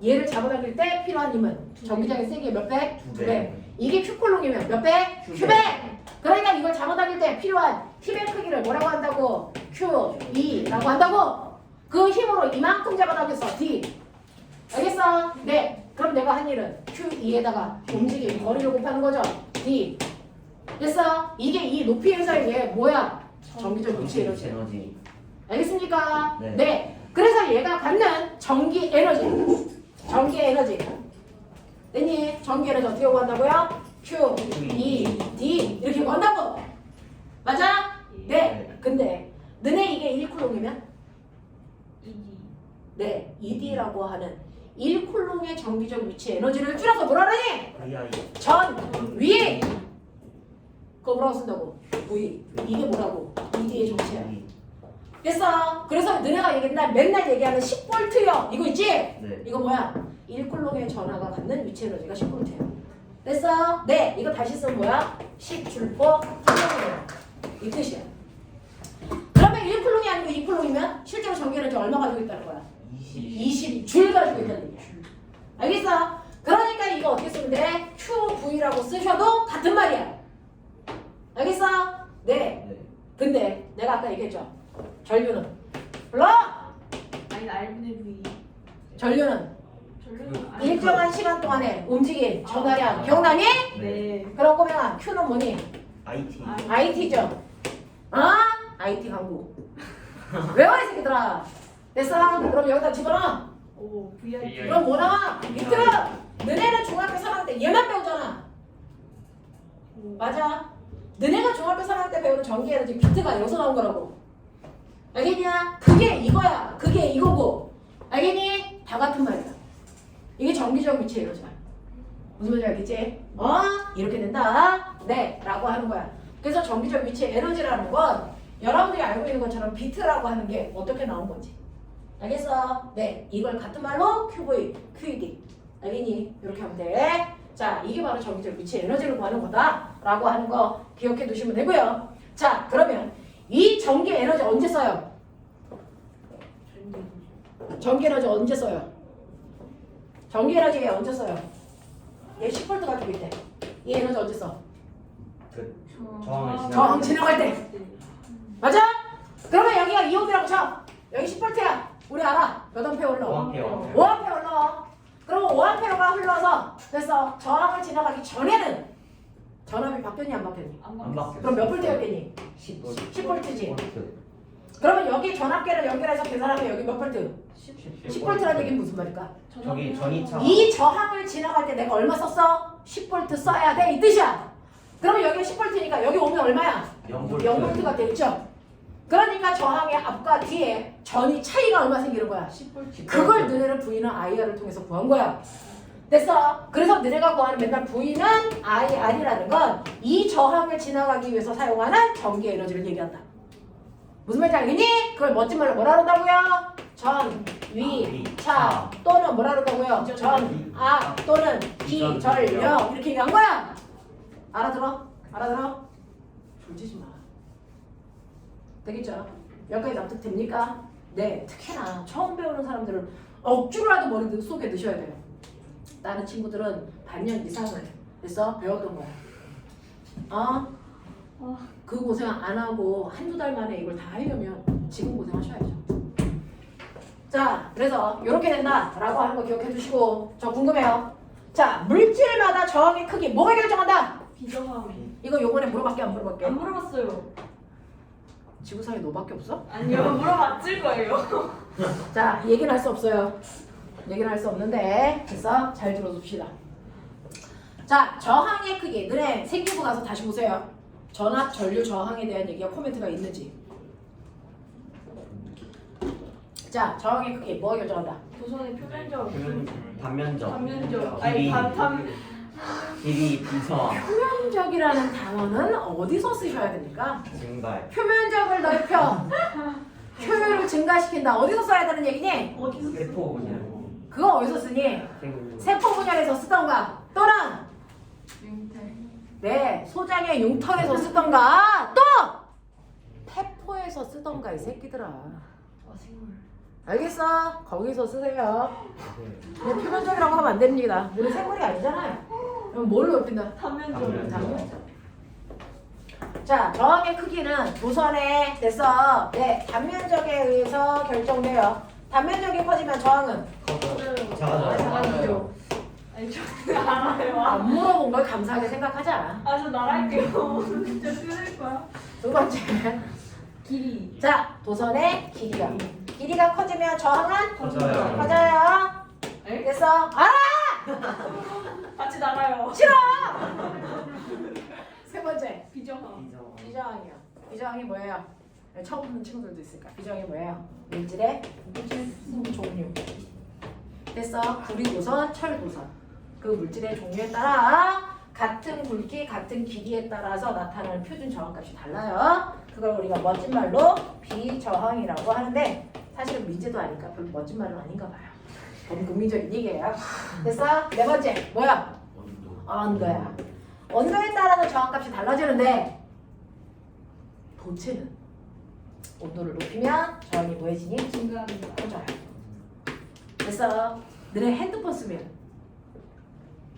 얘를 잡아당길 때 필요한 힘은 전기장의 세기의 몇 배? 두 배. 이게 Q쿨롱이면 몇 배? 큐 Q배. 그러니까 이걸 잡아당길 때 필요한 힘의 크기를 뭐라고 한다고? Q2라고 한다고? 그 힘으로 이만큼 잡아당겼어. D. 알겠어? 네. 그럼 내가 한 일은 Q2에다가 움직임 거리를 곱하는 거죠. D. 됐어? 이게 이 높이 행사의 얘 뭐야? 전기적 위치 에너지. 에너지. 알겠습니까? 네. 그래서 얘가 갖는 전기 에너지. 전기 에너지. 됐니? 전기 에너지 어떻게 구한다고요? Q, E, D 이렇게 구한다고. 맞아? 네. 근데 너네 이게 1쿨롱이면? 네. ED라고 하는 1쿨롱의 전기적 위치 에너지를 줄여서 뭐라 그러니? VI. 전, 위. 그거 뭐라고 쓴다고? V. 이게 뭐라고? ED의 정체야. 됐어. 그래서 너네가 맨날 얘기하는 10V요. 이거 있지? 네. 이거 뭐야? 1쿨롱의 전하가 갖는 위치 에너지가 10V예요. 됐어? 네. 이거 다시 쓰면 뭐야? 10줄포 쿨롱이에요. 이 뜻이야. 그러면 1쿨롱이 아니고 2쿨롱이면 실제로 전기 에너지 얼마 가지고 있다는 거야? 20줄 가지고 있다는 얘기야. 알겠어? 그러니까 이거 어떻게 쓰면 돼? QV라고 쓰셔도 같은 말이야. 알겠어? 네. 네. 근데 내가 아까 얘기했죠. 전류는 불러! 아니 R분의 V 전류는 전류는 일정한 시간 동안에 움직인 전화량 기억나니? 네 그럼 꼬맹아 Q는 뭐니? IT. IT죠. 아? IT 강구. 외워 이 새끼들아. 됐어? 그럼 여기다 집어넣어. 오 VI 그럼 뭐 나와? 비트! 너네는 중학교 3학년 때 얘만 배우잖아. 맞아. 너네가 중학교 3학년 때 배우는 전기 에너지 비트가 여기서 나온 거라고. 알겠냐? 그게 이거야. 그게 이거고. 알겠니? 다 같은 말이야. 이게 전기적 위치 에너지야. 무슨 말인지 알겠지? 이렇게 된다. 네. 라고 하는 거야. 그래서 전기적 위치 에너지라는 건 여러분들이 알고 있는 것처럼 비트라고 하는 게 어떻게 나온 건지. 알겠어? 네. 이걸 같은 말로 QV, QED. 알겠니? 이렇게 하면 돼. 자, 이게 바로 전기적 위치 에너지를 구하는 거다. 라고 하는 거 기억해 두시면 되고요. 자, 그러면 이 전기 에너지 언제 써요? 전기 에너지 언제 써요? 전기 에너지 언제 써요? 얘 10V 가지고 있대. 이 에너지 언제 써? 그 저항을 저항 지나갈 때. 맞아? 그러면 여기가 2옴이라고 쳐. 여기 10V야. 우리 알아. 몇 암페어 흘러? 5A. 5암페어 흘러. 그럼 5암페어가 흘러서 그래서 저항을 지나가기 전에는 전압이 바뀌었니 안 바뀌었니? 안 바뀌었어. 그럼 몇 볼트였겠니? 10V. 10V지. 그러면 여기 전압계를 연결해서 계산하면 여기 몇 볼트? 10V라는 얘기는 무슨 말일까? 저기 전이차. 이 저항을 지나갈 때 내가 얼마 썼어? 10V 써야 돼 이 뜻이야. 그러면 여기 10V니까 여기 오면 얼마야? 0V. 0V가 되겠죠? 그러니까 저항의 앞과 뒤에 전이 차이가 얼마 생기는 거야? 10V 그걸 너네는 V는 IR을 통해서 구한 거야. 됐어? 그래서 너네가 구하는 맨날 V는 IR이라는 건 이 저항을 지나가기 위해서 사용하는 전기 에너지를 얘기한다. 무슨 말인지 알겠니? 그걸 멋진 말로 뭐라 그런다고요? 전 위, 차 또는 뭐라 그러고요? 전, 아 또는 기, 절, 여 이렇게 얘기한 거야. 알아들어? 알아들어? 졸지지 마. 되겠죠? 여기까지 납득됩니까? 네, 특히나 처음 배우는 사람들은 억지로라도 머리 속에 넣으셔야 돼요. 다른 친구들은 반년 이상을 해서 배웠던 거야. 그 고생 안 하고 한두 달 만에 이걸 다 하려면 지금 고생하셔야죠. 자, 그래서 이렇게 된다라고 하는 거 기억해 주시고 저 궁금해요. 자, 물질마다 저항의 크기 뭐가 결정한다? 비정함. 이거 요번에 물어볼게 안 물어볼게? 안 물어봤어요. 지구상에 너밖에 없어? 아니요, 물어봤을 거예요. 자, 얘기는 할 수 없어요. 얘기는 할 수 없는데 그래서 잘 들어줍시다. 자, 저항의 크기. 너네 생기부 가서 다시 보세요. 전압, 전류, 저항에 대한 얘기가 코멘트가 있는지. 자, 저항의 크기 뭐가 결정한다? 도선의 표면적. 단면적. 단면적. 아니, 길이 비서함. 표면적이라는 단어는 어디서 쓰셔야 됩니까? 증가해. 표면적을 넓혀 효율을 증가시킨다. 어디서 써야 되는 얘기니? 어디서 세포 그냥. 그거 어디서 쓰니? 세포 분열에서 쓰던가 또는 네, 소장의 융턴에서 쓰던가 또 태포에서 쓰던가 이 새끼들아. 생물. 알겠어? 거기서 쓰세요. 네, 표면적이라고 하면 안 됩니다. 우리 생물이 아니잖아요. 그럼 뭘 높인다? 단면적. 단면적. 자, 저항의 크기는 도선에 됐어. 네, 단면적에 의해서 결정돼요. 단면적이 커지면 저항은 작아지죠. 아니, 저 알아요. 안 물어본 걸 감사하게 생각하자. 저 나갈게요. 진짜 끊을 거야. 두 번째. 길이. 자, 도선의 길이가 커지면 저항은 커져요. 커져요. 에? 됐어? 알아! 같이 나가요. 싫어! 세 번째. 비정함. 비저항이요. 비저항이 뭐예요? 처음 듣는 친구들도 있으니까. 비저항이 뭐예요? 물질의 종류. 됐어? 구리도선, 철도선. 그 물질의 종류에 따라 같은 굵기, 같은 길이에 따라서 나타나는 표준 저항값이 달라요. 그걸 우리가 멋진 말로 비저항이라고 하는데 사실은 민재도 아니까 별로 멋진 말은 아닌가 봐요. 너무 국민적인 얘기예요. 됐어? 네 번째. 뭐야? 온도야. 온도에 따라서 저항값이 달라지는데 도체는 온도를 높이면 저항이 뭐해지니? 증가합니다. 커져요. 그래서 너네 핸드폰 쓰면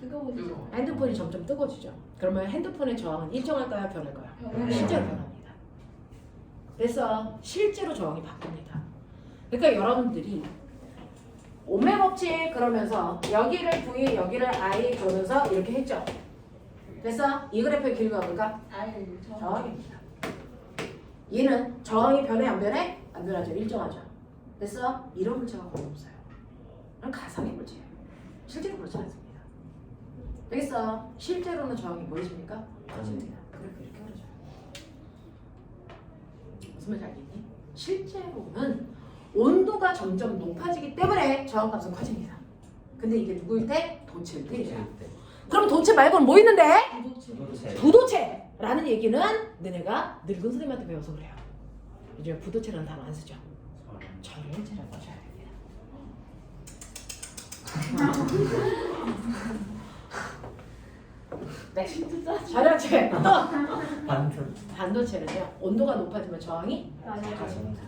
뜨거워지죠. 핸드폰이 점점 뜨거워지죠. 그러면 핸드폰의 저항은 일정할까요? 변할까요? 변해요. 실제로 변합니다. 그래서 실제로 저항이 바뀝니다. 그러니까 여러분들이 오메 법칙 그러면서 여기를 V, 여기를 I 그러면서 이렇게 했죠. 그래서 이 그래프의 길이가 뭘까? 저항입니다. 얘는 저항이 변해 안 변해? 안 변하죠. 일정하죠. 그래서 이런 물체가 거의 없어요. 그럼 가상의 물체예요. 실제로 그렇지 않습니다. 되겠어? 실제로는 저항이 뭐해집니까? 커집니다. 그래프 이렇게 그려져요. 무슨 말인지 알겠니? 실제로는 온도가 점점 높아지기 때문에 저항값은 커집니다. 근데 이게 누구일 때? 도체일 때예요. 그럼 도체 말고는 뭐 있는데? 부도체라는 얘기는 너네가 늙은 선생님한테 배워서 그래요. 요즘에 부도체라는 단어 안 쓰죠. 절연체라고 하셔야 됩니다. 네, 절연체. 또 반도체는요. 온도가 높아지면 저항이 낮아집니다.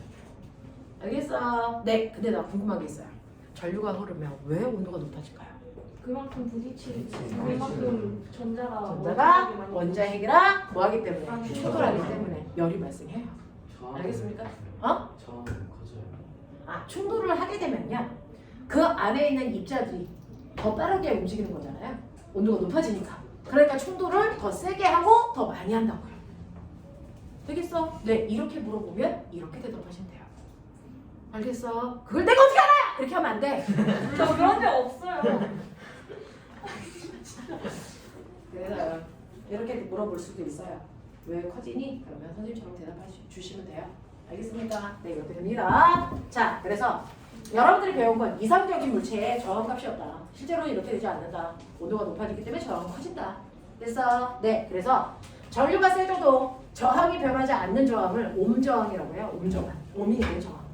알겠어? 네, 근데 나 궁금한 게 있어요. 전류가 흐르면 왜 온도가 높아질까요? 그만큼 부딪히지. 그만큼 전자가 원자핵이랑 뭐하기 때문에 아, 충돌하기 때문에 열이 발생해요. 알겠습니까? 어? 저항은 커져요. 아, 충돌을 하게 되면요. 그 안에 있는 입자들이 더 빠르게 움직이는 거잖아요. 온도가 높아지니까. 그러니까 충돌을 더 세게 하고 더 많이 한다고요. 되겠어? 네, 이렇게 물어보면 이렇게 대답하시면 돼요. 알겠어? 그걸 내가 어떻게 알아! 이렇게 하면 안 돼. 저 그런 적 없어요. 그래서 이렇게 물어볼 수도 있어요. 왜 커지니? 그러면 선생님처럼 대답해 주시면 돼요. 알겠습니까? 네, 이렇게 됩니다. 자, 그래서 여러분들이 배운 건 이상적인 물체의 저항값이 없다. 실제로는 이렇게 되지 않는다. 온도가 높아지기 때문에 저항은 커진다. 그래서 네, 그래서 전류가 세져도 저항이 변하지 않는 저항을 옴저항이라고 해요. 옴저항. 옴이 있는 저항.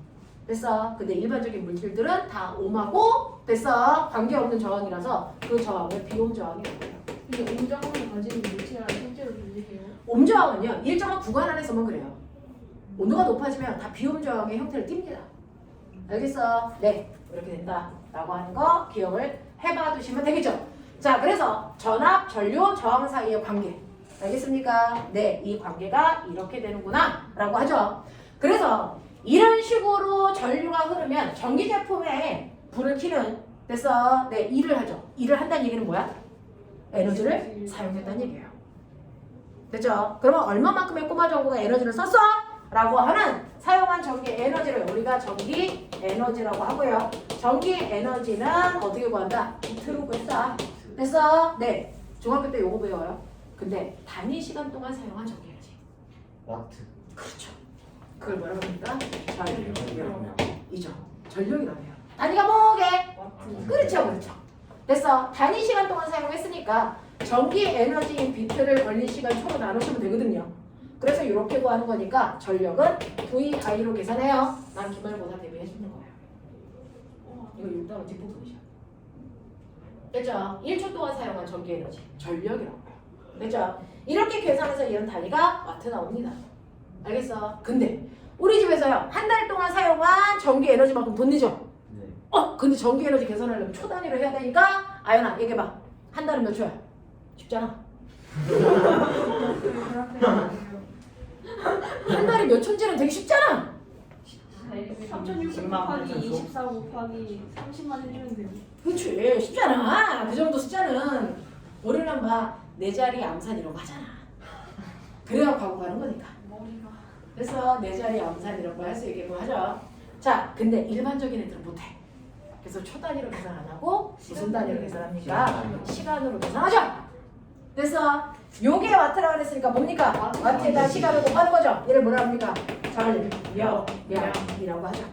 됐어. 근데 일반적인 물질들은 다 옴하고 됐어. 관계없는 저항이라서 그 저항을 비옴 저항이라고 해요. 근데 옹장을 가지는 물체랑 실제로 비슷해요. 옴 저항은요 일정한 구간 안에서만 그래요. 온도가 높아지면 다 비옴 저항의 형태를 띱니다. 알겠어? 네, 이렇게 된다라고 하는 거 기억을 해봐 두시면 되겠죠. 자, 그래서 전압, 전류, 저항 사이의 관계. 알겠습니까? 네, 이 관계가 이렇게 되는구나 라고 하죠. 그래서 이런 식으로 전류가 흐르면 전기 제품에 불을 켜는 됐어. 네, 일을 하죠. 일을 한다는 얘기는 뭐야? 에너지를 사용했다는 얘기예요. 됐죠? 그러면 얼마만큼의 꼬마 전구가 에너지를 썼어? 라고 하는 사용한 전기 에너지를 우리가 전기 에너지라고 하고요. 전기 에너지는 어떻게 구한다? 비트로 구했다. 됐어? 네. 중학교 때 요거 배워요. 근데 단위 시간 동안 사용한 전기 에너지. 와트. 그렇죠. 그걸 뭐라고 합니까? 전력이죠. 전력이라고 해요. 단위가 뭐게? 그렇죠, 그렇죠. 됐어. 단위 시간 동안 사용했으니까 전기 에너지인 비트를 걸린 시간 초로 나누시면 되거든요. 그래서 이렇게 구하는 거니까 전력은 VI로 계산해요. 난 기말고사 대비해 주는 거예요. 이거 읽다가 뒷부분이죠. 됐죠? 1초 동안 사용한 전기 에너지, 전력이라고 해요. 됐죠? 이렇게 계산해서 이런 단위가 와트 나옵니다. 알겠어? 근데 우리 집에서요 한 달 동안 사용한 전기 에너지만큼 돈 내죠? 네. 근데 전기 에너지 계산하려면 초 단위로 해야 되니까 아연아 얘기해봐. 한 달은 몇 초야? 쉽잖아. 한 달에 몇 초인지는 되게 쉽잖아. 3,600 곱하기 24 곱하기 30만 해주면 돼요. 그치 쉽잖아. 그 정도 숫자는 우리는 막 네 자리 암산 이런 거 하잖아. 그래야 과거 가는 거니까. 머리가. 그래서 네 자리 암산 이런 거 할 수 있게끔 하죠. 자, 근데 일반적인 애들은 못해. 그래서 초 단위로 계산 안 하고 무슨 단위로 계산합니까? 시간으로 계산하죠. 그래서 요게 와트라고 그랬으니까 뭡니까? 와트에다 시간을 곱하는 거죠. 얘를 뭐라 합니까? 전력량이라고 하죠.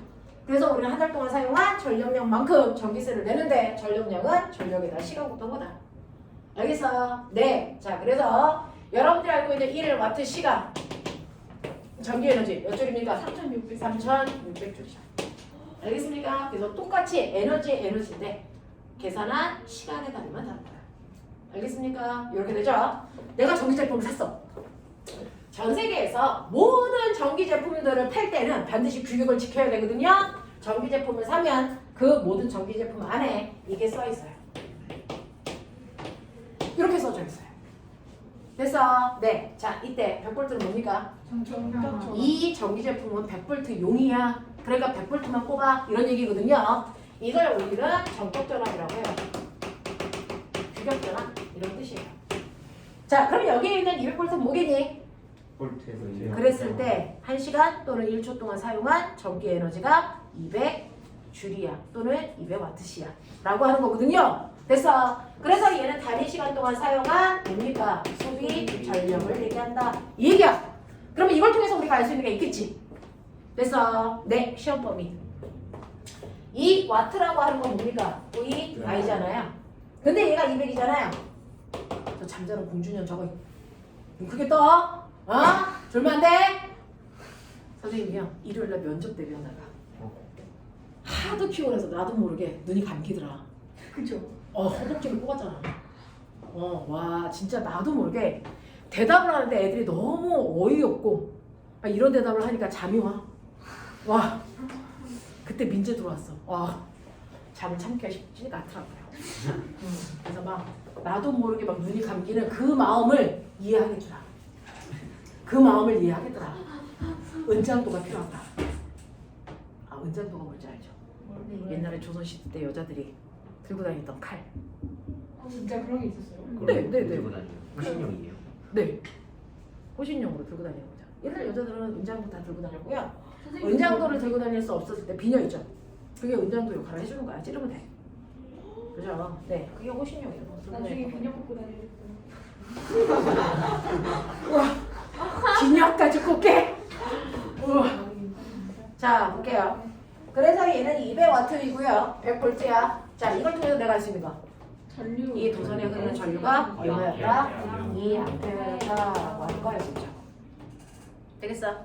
그래서 우리는 한 달 동안 사용한 전력량만큼 전기세를 내는데 전력량은 전력에다 시간 곱한 거다. 알겠어? 네. 자, 그래서 여러분들이 알고 있는 1와트 시간 전기 에너지 몇 줄입니까? 3,600. 3,600줄이죠. 알겠습니까? 그래서 똑같이 에너지인데 계산한 시간에 다르면 다른 거야. 알겠습니까? 이렇게 되죠? 내가 전기 제품을 샀어. 전 세계에서 모든 전기 제품들을 팔 때는 반드시 규격을 지켜야 되거든요. 전기 제품을 사면 그 모든 전기 제품 안에 이게 써 있어요. 이렇게 써져 있어요. 됐어? 네. 자, 이때 100볼트는 뭡니까? 이 전기 제품은 100볼트 용이야. 그러니까 100볼트만 꼽아. 이런 얘기거든요. 이걸 우리는 전격 전압이라고 해요. 규격 전압 이런 뜻이에요. 자, 그럼 여기에 있는 200볼트 뭐겠니? 볼트에서 이제 그랬을 때 1시간 또는 1초 동안 사용한 전기 에너지가 200줄이야. 또는 200와트시야. 라고 하는 거거든요. 됐어? 그래서 얘는 단위 시간 동안 사용한 뭡니까? 소비 전력을 얘기한다. 이 얘기야. 그러면 이걸 통해서 우리가 알 수 있는 게 있겠지. 됐어? 네, 시험 범위. 이 와트라고 하는 건 뭡니까? VI잖아요. 근데 얘가 200이잖아요. 저 잠자는 공주년 저거 눈 크게 떠. 졸면 안 돼. 선생님이요. 일요일날 면접 대비하다가 하도 피곤해서 나도 모르게 눈이 감기더라. 그죠? 허벅지를 뽑았잖아. 와 진짜 나도 모르게 대답을 하는데 애들이 너무 어이없고 이런 대답을 하니까 잠이 와. 와 그때 민재 들어왔어. 와 잠을 참기가 쉽지가 않더라고요. 그래서 막 나도 모르게 막 눈이 감기는 그 마음을 이해하겠더라. 그 마음을 이해하겠더라. 은장도가 필요하다. 은장도가 뭔지 알죠? 옛날에 조선시대 때 여자들이 들고 다녔던 칼. 진짜 그런 게 있었어요? 네. 들고 다니는 호신용이에요. 네. 호신용으로 들고 다니는 거죠. 옛날 여자들은 은장도 다 들고 다녔고요. 선생님, 은장도를 들고 다닐 수 없었을 때 비녀 있죠. 그게 은장도 역할을 해주는 거야. 찌르면 돼. 그죠? 네. 그게 호신용이에요. 들고 나중에 다니는 비녀 먹고 다니겠어요. 비녀까지 꽂게. 우와. 자 볼게요. 그래서 얘는 200와트이고요. 100볼트야. 자 이걸 통해서 내가 알 수 있는 거. 전류. 이 도선에 흐르는 전류가 얼마였다? 2암페어다라고 하는 거였었죠. 되겠어?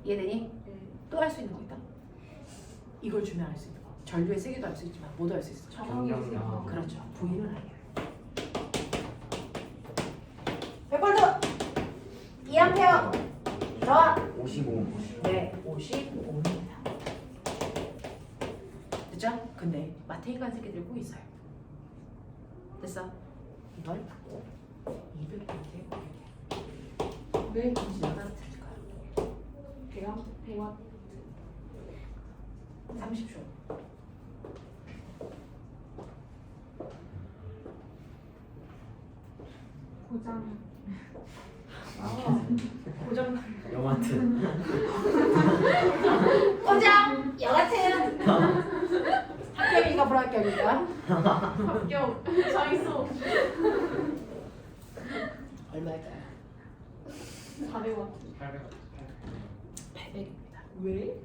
이해되니? 또 할 수 있는 거 있다. 이걸 주면 알 수 있는 거. 전류의 세기도 알 수 있지만 뭐도 알 수 있어. 경량량. 그렇죠. V는 아니에요. 100볼트 2A 저항 55. 네 55입니다. 됐죠? 근데 마태인간 새끼들이 꼭 있어요. 됐어? 이걸 200볼트에 네. 얼마나 틀릴까요? 대화 30초. 고장. 고정 영화트. 고정 여하튼 합격인가 불합격인가? 합격. 장있어. 얼마일까요? 400원. 800입니다. 왜?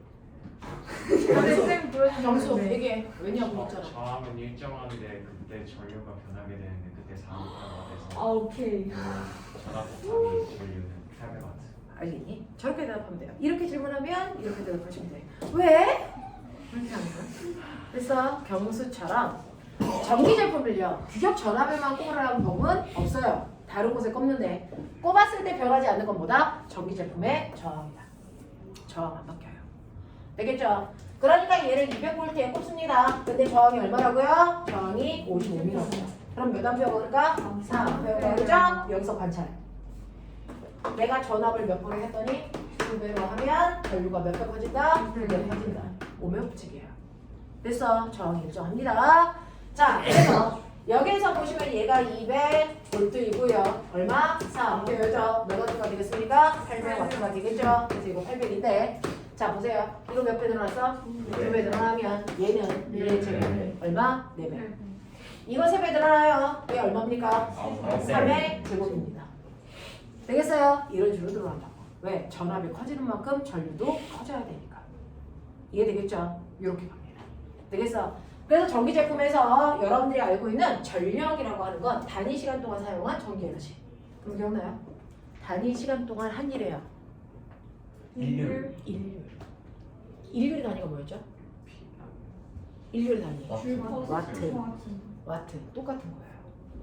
쌤 점수 100에 왜냐 물었잖아. 저항은 일정한데 그때 전류가 변하게 되는데 그때 4W가 돼서 아 오케이. 전압 곱하기 전류는 800W. 알겠니? 저렇게 대답하면 돼요. 이렇게 질문하면 이렇게 대답하시면 돼. 왜? 이렇게 하는 거야. 그래서 경수처럼 전기 제품을요 규격 전압에만 꼽으라는 법은 없어요. 다른 곳에 꼽는데 꼽았을 때 변하지 않는 건 뭐다? 전기 제품의 저항이다. 저항 안 바뀌어요. 되겠죠? 그러니까 얘를 200V에 꼽습니다. 근데 저항이 얼마라고요? 저항이 55m라고요. 그럼 몇 암페어 오를까? 4암페어가 오르죠? 여기서 관찰. 내가 전압을 몇 번을 했더니 2배로 하면 전류가 몇 배 퍼진다? 2배 퍼진다. 오면 부칙이에요. 그래서 저항이 일정합니다. 자, 그래서 여기에서 보시면 얘가 200V이고요. 얼마? 4암페어죠. 몇 와트가 되겠습니까? 800W가 되겠죠? 그래서 이거 800인데 자 보세요. 이거 몇 배 늘어났어? 2배 늘어나면 얘는 얘의 제곱은 얼마? 4배. 이거 3배 늘어나요. 얘 얼마입니까? 3의 제곱입니다. 되겠어요? 이런 식으로 늘어난다고. 왜? 전압이 커지는 만큼 전류도 커져야 되니까. 이해되겠죠? 이렇게 갑니다. 되겠어? 그래서 전기 제품에서 여러분들이 알고 있는 전력이라고 하는 건 단위 시간 동안 사용한 전기 에너지. 그럼 기억나요? 단위 시간 동안 한 일이에요. 일률. 일률. 일률의 단위가 뭐였죠? 일률의 단위. 와트. 와트. 똑같은 거예요.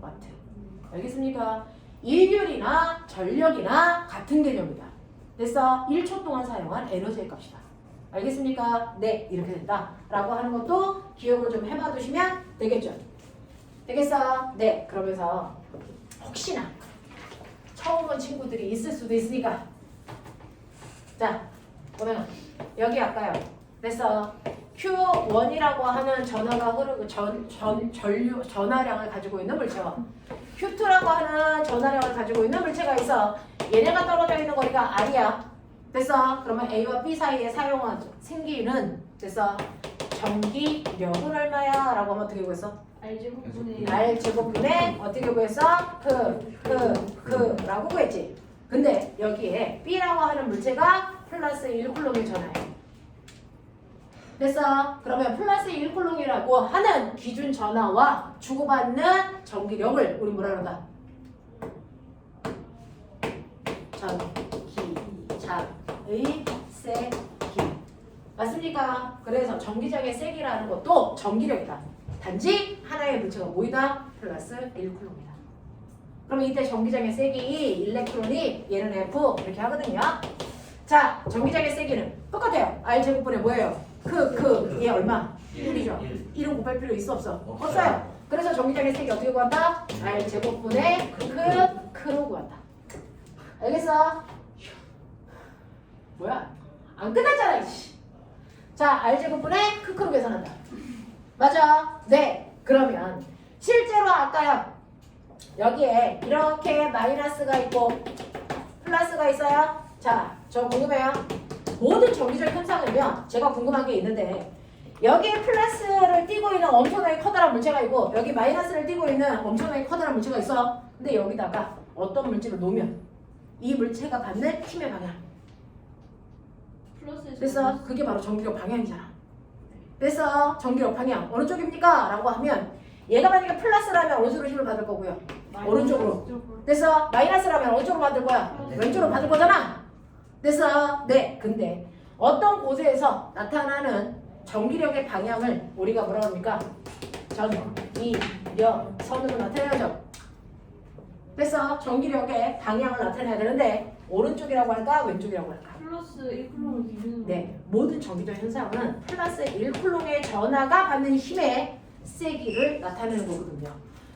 와트. 알겠습니까? 일률이나 전력이나 같은 개념이다. 됐어? 1초 동안 사용한 에너지의 값이다. 알겠습니까? 네, 이렇게 된다. 라고 하는 것도 기억을 좀 해봐 두시면 되겠죠? 되겠어? 네, 그러면서 혹시나 처음 온 친구들이 있을 수도 있으니까 자, 보면 여기 아까요. 됐어? Q1이라고 하는 전하가 흐르고 전류 전하량을 가지고 있는 물체와 Q2라고 하는 전하량을 가지고 있는 물체가 있어. 얘네가 떨어져 있는 거리가 R이야. 됐어? 그러면 A와 B 사이에 생기는 됐어? 전기력은 얼마야? 라고 하면 어떻게 구했어? 알제곱분의 R 제곱분의 어떻게 구했어? 라고 구했지. 근데 여기에 B라고 하는 물체가 플러스 1쿨롱의 전하예요. 됐어? 그러면 플러스 1쿨롱이라고 하는 기준 전하와 주고받는 전기력을 우리 뭐라 그런다? 전기장의 세기. 맞습니까? 그래서 전기장의 세기라는 것도 전기력이다. 단지 하나의 물체가 모이다 플러스 1쿨롱이다. 그러면 이때 전기장의 세기 일렉트론이 얘는 F 이렇게 하거든요. 자, 전기장의 세기는 똑같아요. R 제곱분의 뭐예요? 얘 얼마? 1이죠. 1은 곱할 필요 있어 없어? 없어요. 그래서 전기장의 세기 어떻게 구한다? R 제곱분의 크로 구한다. 알겠어? 뭐야? 안 끝났잖아 이씨. 자, R 제곱분의 크로 계산한다. 맞아? 네. 그러면 실제로 아까요. 여기에 이렇게 마이너스가 있고 플러스가 있어요. 자, 저 궁금해요. 모든 전기적 현상은요. 제가 궁금한 게 있는데 여기에 플러스를 띄고 있는 엄청나게 커다란 물체가 있고 여기 마이너스를 띄고 있는 엄청나게 커다란 물체가 있어. 근데 여기다가 어떤 물질을 놓으면 이 물체가 받는 힘의 방향. 그래서 그게 바로 전기력 방향이잖아. 그래서 전기력 방향 어느 쪽입니까? 라고 하면 얘가 만약에 플러스라면 어느 쪽으로 힘을 받을 거고요? 오른쪽으로. 그래서 마이너스라면 어느 쪽으로 받을 거야? 왼쪽으로 받을 거잖아. 그래서 네. 근데 어떤 곳에서 나타나는 전기력의 방향을 우리가 뭐라고 합니까? 전기력선으로 나타내야죠. 그래서 전기력의 방향을 나타내야 되는데 오른쪽이라고 할까 왼쪽이라고 할까? 플러스 1쿨롱을 기준으로. 네, 모든 전기도 현상은 플러스 1쿨롱의 전하가 받는 힘의 세기를 나타내는 거거든요.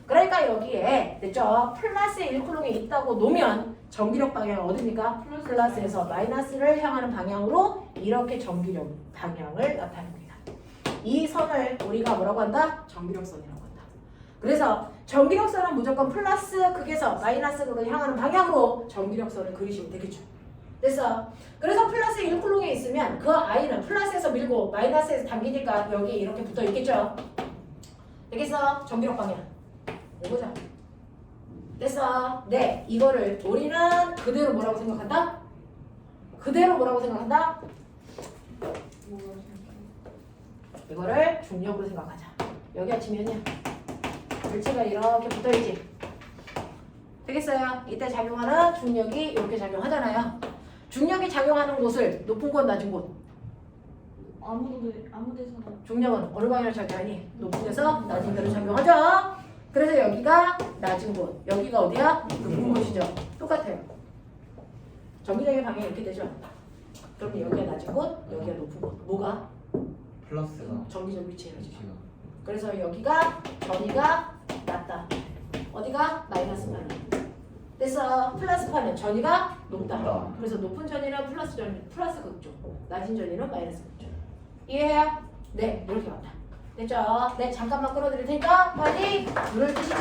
그러니까 여기에 됐죠? 플러스 1쿨롱이 있다고 놓으면 전기력 방향은 어딥니까? 플러스에서 마이너스를 향하는 방향으로 이렇게 전기력 방향을 나타냅니다. 이 선을 우리가 뭐라고 한다? 전기력선이라고 한다. 그래서 전기력선은 무조건 플러스 극에서 마이너스극을 향하는 방향으로 전기력선을 그리시면 되겠죠. 그래서 플러스 1쿨롱에 있으면 그 I는 플러스에서 밀고 마이너스에서 당기니까 여기 이렇게 붙어 있겠죠. 되겠어? 전기력 방향. 해보자. 됐어. 네, 이거를 우리는 그대로 뭐라고 생각한다? 그대로 뭐라고 생각한다? 이거를 중력으로 생각하자. 여기가 지면이야. 물체가 이렇게 붙어있지. 되겠어요? 이때 작용하는 중력이 이렇게 작용하잖아요. 중력이 작용하는 곳을 높은 곳, 낮은 곳. 아무 데서나. 중력은 어느 방향으로 작용하니? 높은 데서 낮은 데로 작용하죠. 그래서 여기가 낮은 곳, 여기가 어디야? 높은 곳이죠. 똑같아요. 전기력의 방향이 이렇게 되죠. 그럼 여기가 낮은 곳, 여기가 높은 곳. 뭐가? 플러스가 전기적 위치예요. 위치가 그래서 여기가 전위가 낮다. 어디가? 마이너스파는. 그래서 플러스파는 전위가 높다. 높다. 그래서 높은 전위는 플러스 전위, 플러스 극쪽. 낮은 전위는 마이너스 극쪽. 이해해요? 네, 이렇게 왔다. 됐죠? 네, 잠깐만 끌어드릴 테니까 빨리 물을 드시죠.